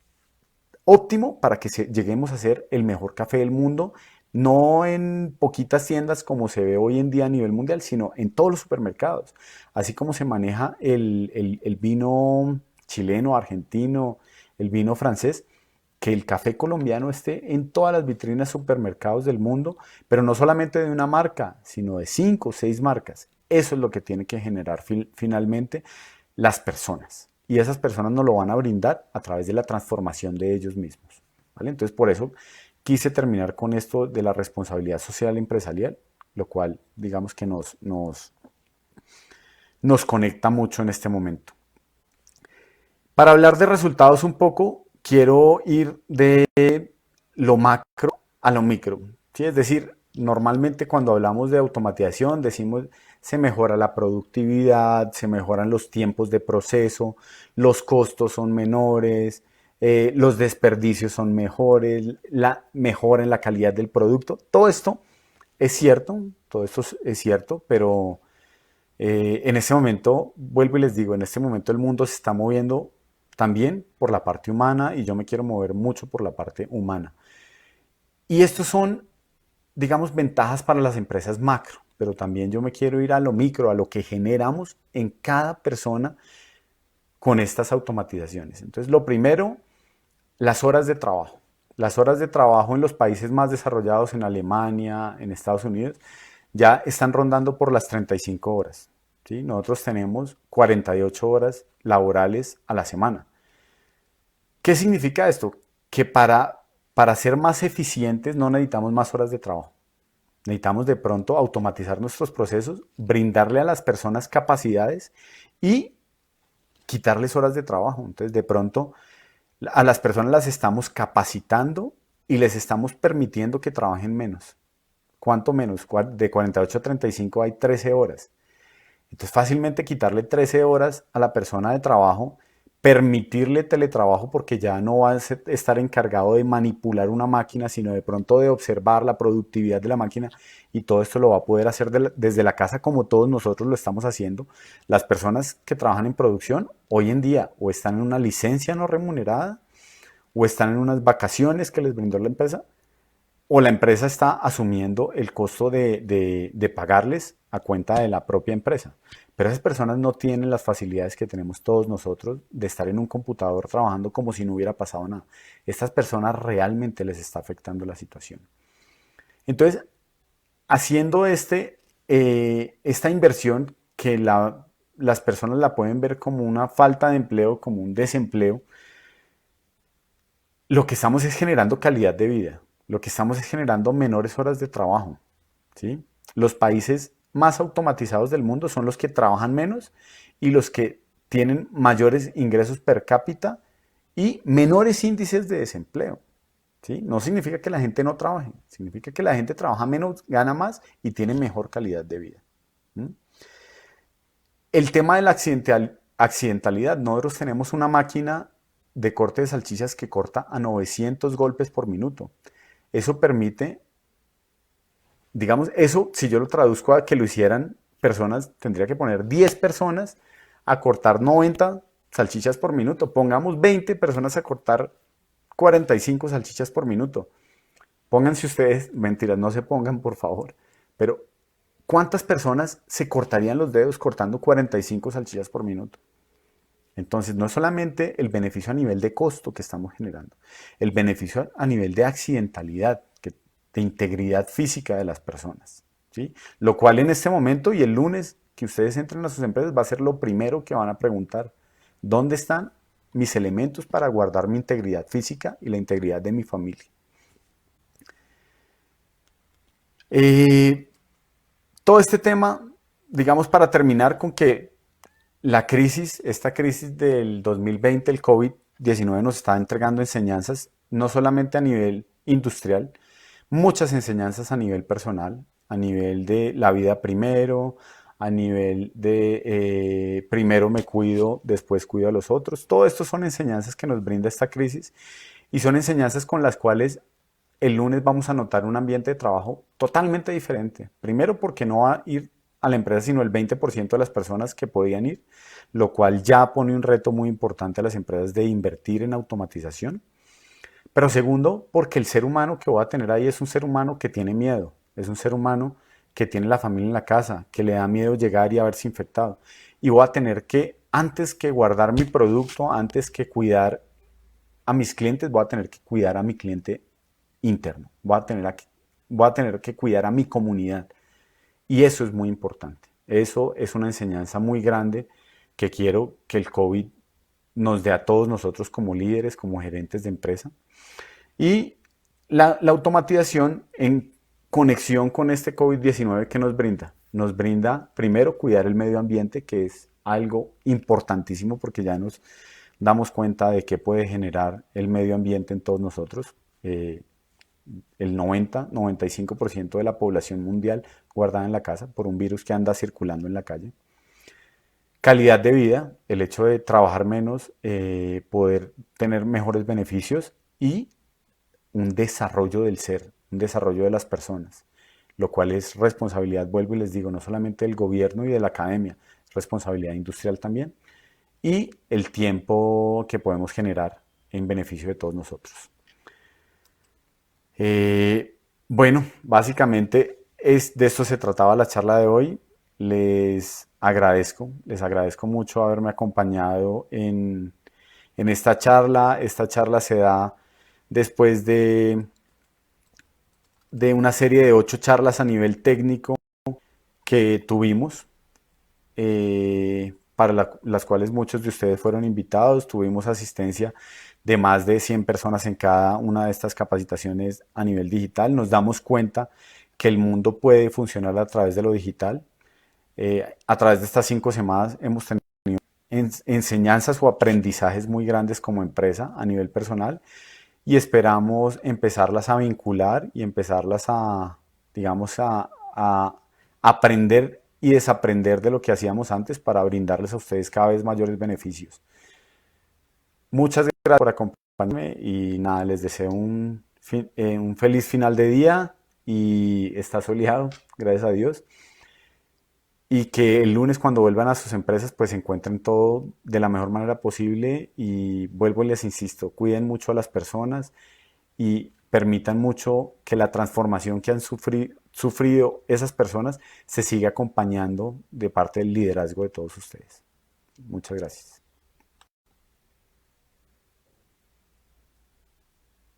óptimo para que lleguemos a ser el mejor café del mundo, no en poquitas tiendas como se ve hoy en día a nivel mundial, sino en todos los supermercados. Así como se maneja el vino chileno, argentino, el vino francés, que el café colombiano esté en todas las vitrinas supermercados del mundo, pero no solamente de una marca, sino de 5 o 6 marcas. Eso es lo que tiene que generar finalmente las personas. Y esas personas nos lo van a brindar a través de la transformación de ellos mismos. ¿Vale? Entonces, por eso quise terminar con esto de la responsabilidad social empresarial, lo cual, digamos que nos conecta mucho en este momento. Para hablar de resultados un poco, quiero ir de lo macro a lo micro. ¿Sí? Es decir, normalmente cuando hablamos de automatización decimos se mejora la productividad, se mejoran los tiempos de proceso, los costos son menores, los desperdicios son mejores, la mejora en la calidad del producto. Todo esto es cierto, todo esto es cierto, pero en este momento, vuelvo y les digo, en este momento el mundo se está moviendo también por la parte humana, y yo me quiero mover mucho por la parte humana. Y estos son, digamos, ventajas para las empresas macro, pero también yo me quiero ir a lo micro, a lo que generamos en cada persona con estas automatizaciones. Entonces, lo primero, las horas de trabajo. Las horas de trabajo en los países más desarrollados, en Alemania, en Estados Unidos, ya están rondando por las 35 horas. ¿Sí? Nosotros tenemos 48 horas laborales a la semana. ¿Qué significa esto? Que para ser más eficientes no necesitamos más horas de trabajo. Necesitamos de pronto automatizar nuestros procesos, brindarle a las personas capacidades y quitarles horas de trabajo. Entonces, de pronto, a las personas las estamos capacitando y les estamos permitiendo que trabajen menos. ¿Cuánto menos? De 48 a 35 hay 13 horas. Entonces, fácilmente quitarle 13 horas a la persona de trabajo, permitirle teletrabajo porque ya no va a estar encargado de manipular una máquina, sino de pronto de observar la productividad de la máquina, y todo esto lo va a poder hacer desde la casa como todos nosotros lo estamos haciendo. Las personas que trabajan en producción hoy en día o están en una licencia no remunerada o están en unas vacaciones que les brindó la empresa, o la empresa está asumiendo el costo de pagarles a cuenta de la propia empresa. Pero esas personas no tienen las facilidades que tenemos todos nosotros de estar en un computador trabajando como si no hubiera pasado nada. Estas personas realmente les está afectando la situación. Entonces, haciendo esta inversión que las personas la pueden ver como una falta de empleo, como un desempleo, lo que estamos es generando calidad de vida, lo que estamos es generando menores horas de trabajo, ¿sí? Los países más automatizados del mundo son los que trabajan menos y los que tienen mayores ingresos per cápita y menores índices de desempleo, ¿sí? No significa que la gente no trabaje, significa que la gente trabaja menos, gana más y tiene mejor calidad de vida. ¿Sí? El tema de la accidentalidad, nosotros tenemos una máquina de corte de salchichas que corta a 900 golpes por minuto. Eso permite, digamos, eso si yo lo traduzco a que lo hicieran personas, tendría que poner 10 personas a cortar 90 salchichas por minuto. Pongamos 20 personas a cortar 45 salchichas por minuto. Pónganse ustedes, mentiras, no se pongan por favor, pero ¿cuántas personas se cortarían los dedos cortando 45 salchichas por minuto? Entonces, no es solamente el beneficio a nivel de costo que estamos generando, el beneficio a nivel de accidentalidad, de integridad física de las personas, ¿sí? Lo cual en este momento y el lunes que ustedes entren a sus empresas va a ser lo primero que van a preguntar. ¿Dónde están mis elementos para guardar mi integridad física y la integridad de mi familia? Eh, Todo este tema, digamos, para terminar con que esta crisis del 2020, el COVID-19 nos está entregando enseñanzas, no solamente a nivel industrial, muchas enseñanzas a nivel personal, a nivel de la vida primero, a nivel de primero me cuido, después cuido a los otros. Todo esto son enseñanzas que nos brinda esta crisis y son enseñanzas con las cuales el lunes vamos a notar un ambiente de trabajo totalmente diferente. Primero porque no va a ir a la empresa sino el 20% de las personas que podían ir, lo cual ya pone un reto muy importante a las empresas de invertir en automatización. Pero segundo, porque el ser humano que voy a tener ahí es un ser humano que tiene miedo, es un ser humano que tiene la familia en la casa, que le da miedo llegar y haberse infectado. Y voy a tener que, antes que guardar mi producto, antes que cuidar a mis clientes, voy a tener que cuidar a mi cliente interno, voy a tener que cuidar a mi comunidad. Y eso es muy importante. Eso es una enseñanza muy grande que quiero que el COVID nos dé a todos nosotros como líderes, como gerentes de empresa. Y la automatización en conexión con este COVID-19 que nos brinda primero cuidar el medio ambiente, que es algo importantísimo porque ya nos damos cuenta de qué puede generar el medio ambiente en todos nosotros. El 90-95% de la población mundial guardada en la casa por un virus que anda circulando en la calle. Calidad de vida, el hecho de trabajar menos, poder tener mejores beneficios y un desarrollo del ser, un desarrollo de las personas, lo cual es responsabilidad, vuelvo y les digo, no solamente del gobierno y de la academia, es responsabilidad industrial también, y el tiempo que podemos generar en beneficio de todos nosotros. Bueno, básicamente de esto se trataba la charla de hoy. Les agradezco mucho haberme acompañado en esta charla. Esta charla se da después de una serie de 8 charlas a nivel técnico que tuvimos, para las cuales muchos de ustedes fueron invitados. Tuvimos asistencia de más de 100 personas en cada una de estas capacitaciones a nivel digital. Nos damos cuenta que el mundo puede funcionar a través de lo digital. A través de estas 5 semanas hemos tenido enseñanzas o aprendizajes muy grandes como empresa a nivel personal y esperamos empezarlas a vincular y empezarlas a, digamos, a aprender y desaprender de lo que hacíamos antes para brindarles a ustedes cada vez mayores beneficios. Muchas gracias por acompañarme y nada, les deseo un feliz final de día y está soleado, gracias a Dios. Y que el lunes cuando vuelvan a sus empresas pues encuentren todo de la mejor manera posible y vuelvo y les insisto, cuiden mucho a las personas y permitan mucho que la transformación que han sufrido esas personas se siga acompañando de parte del liderazgo de todos ustedes. Muchas gracias.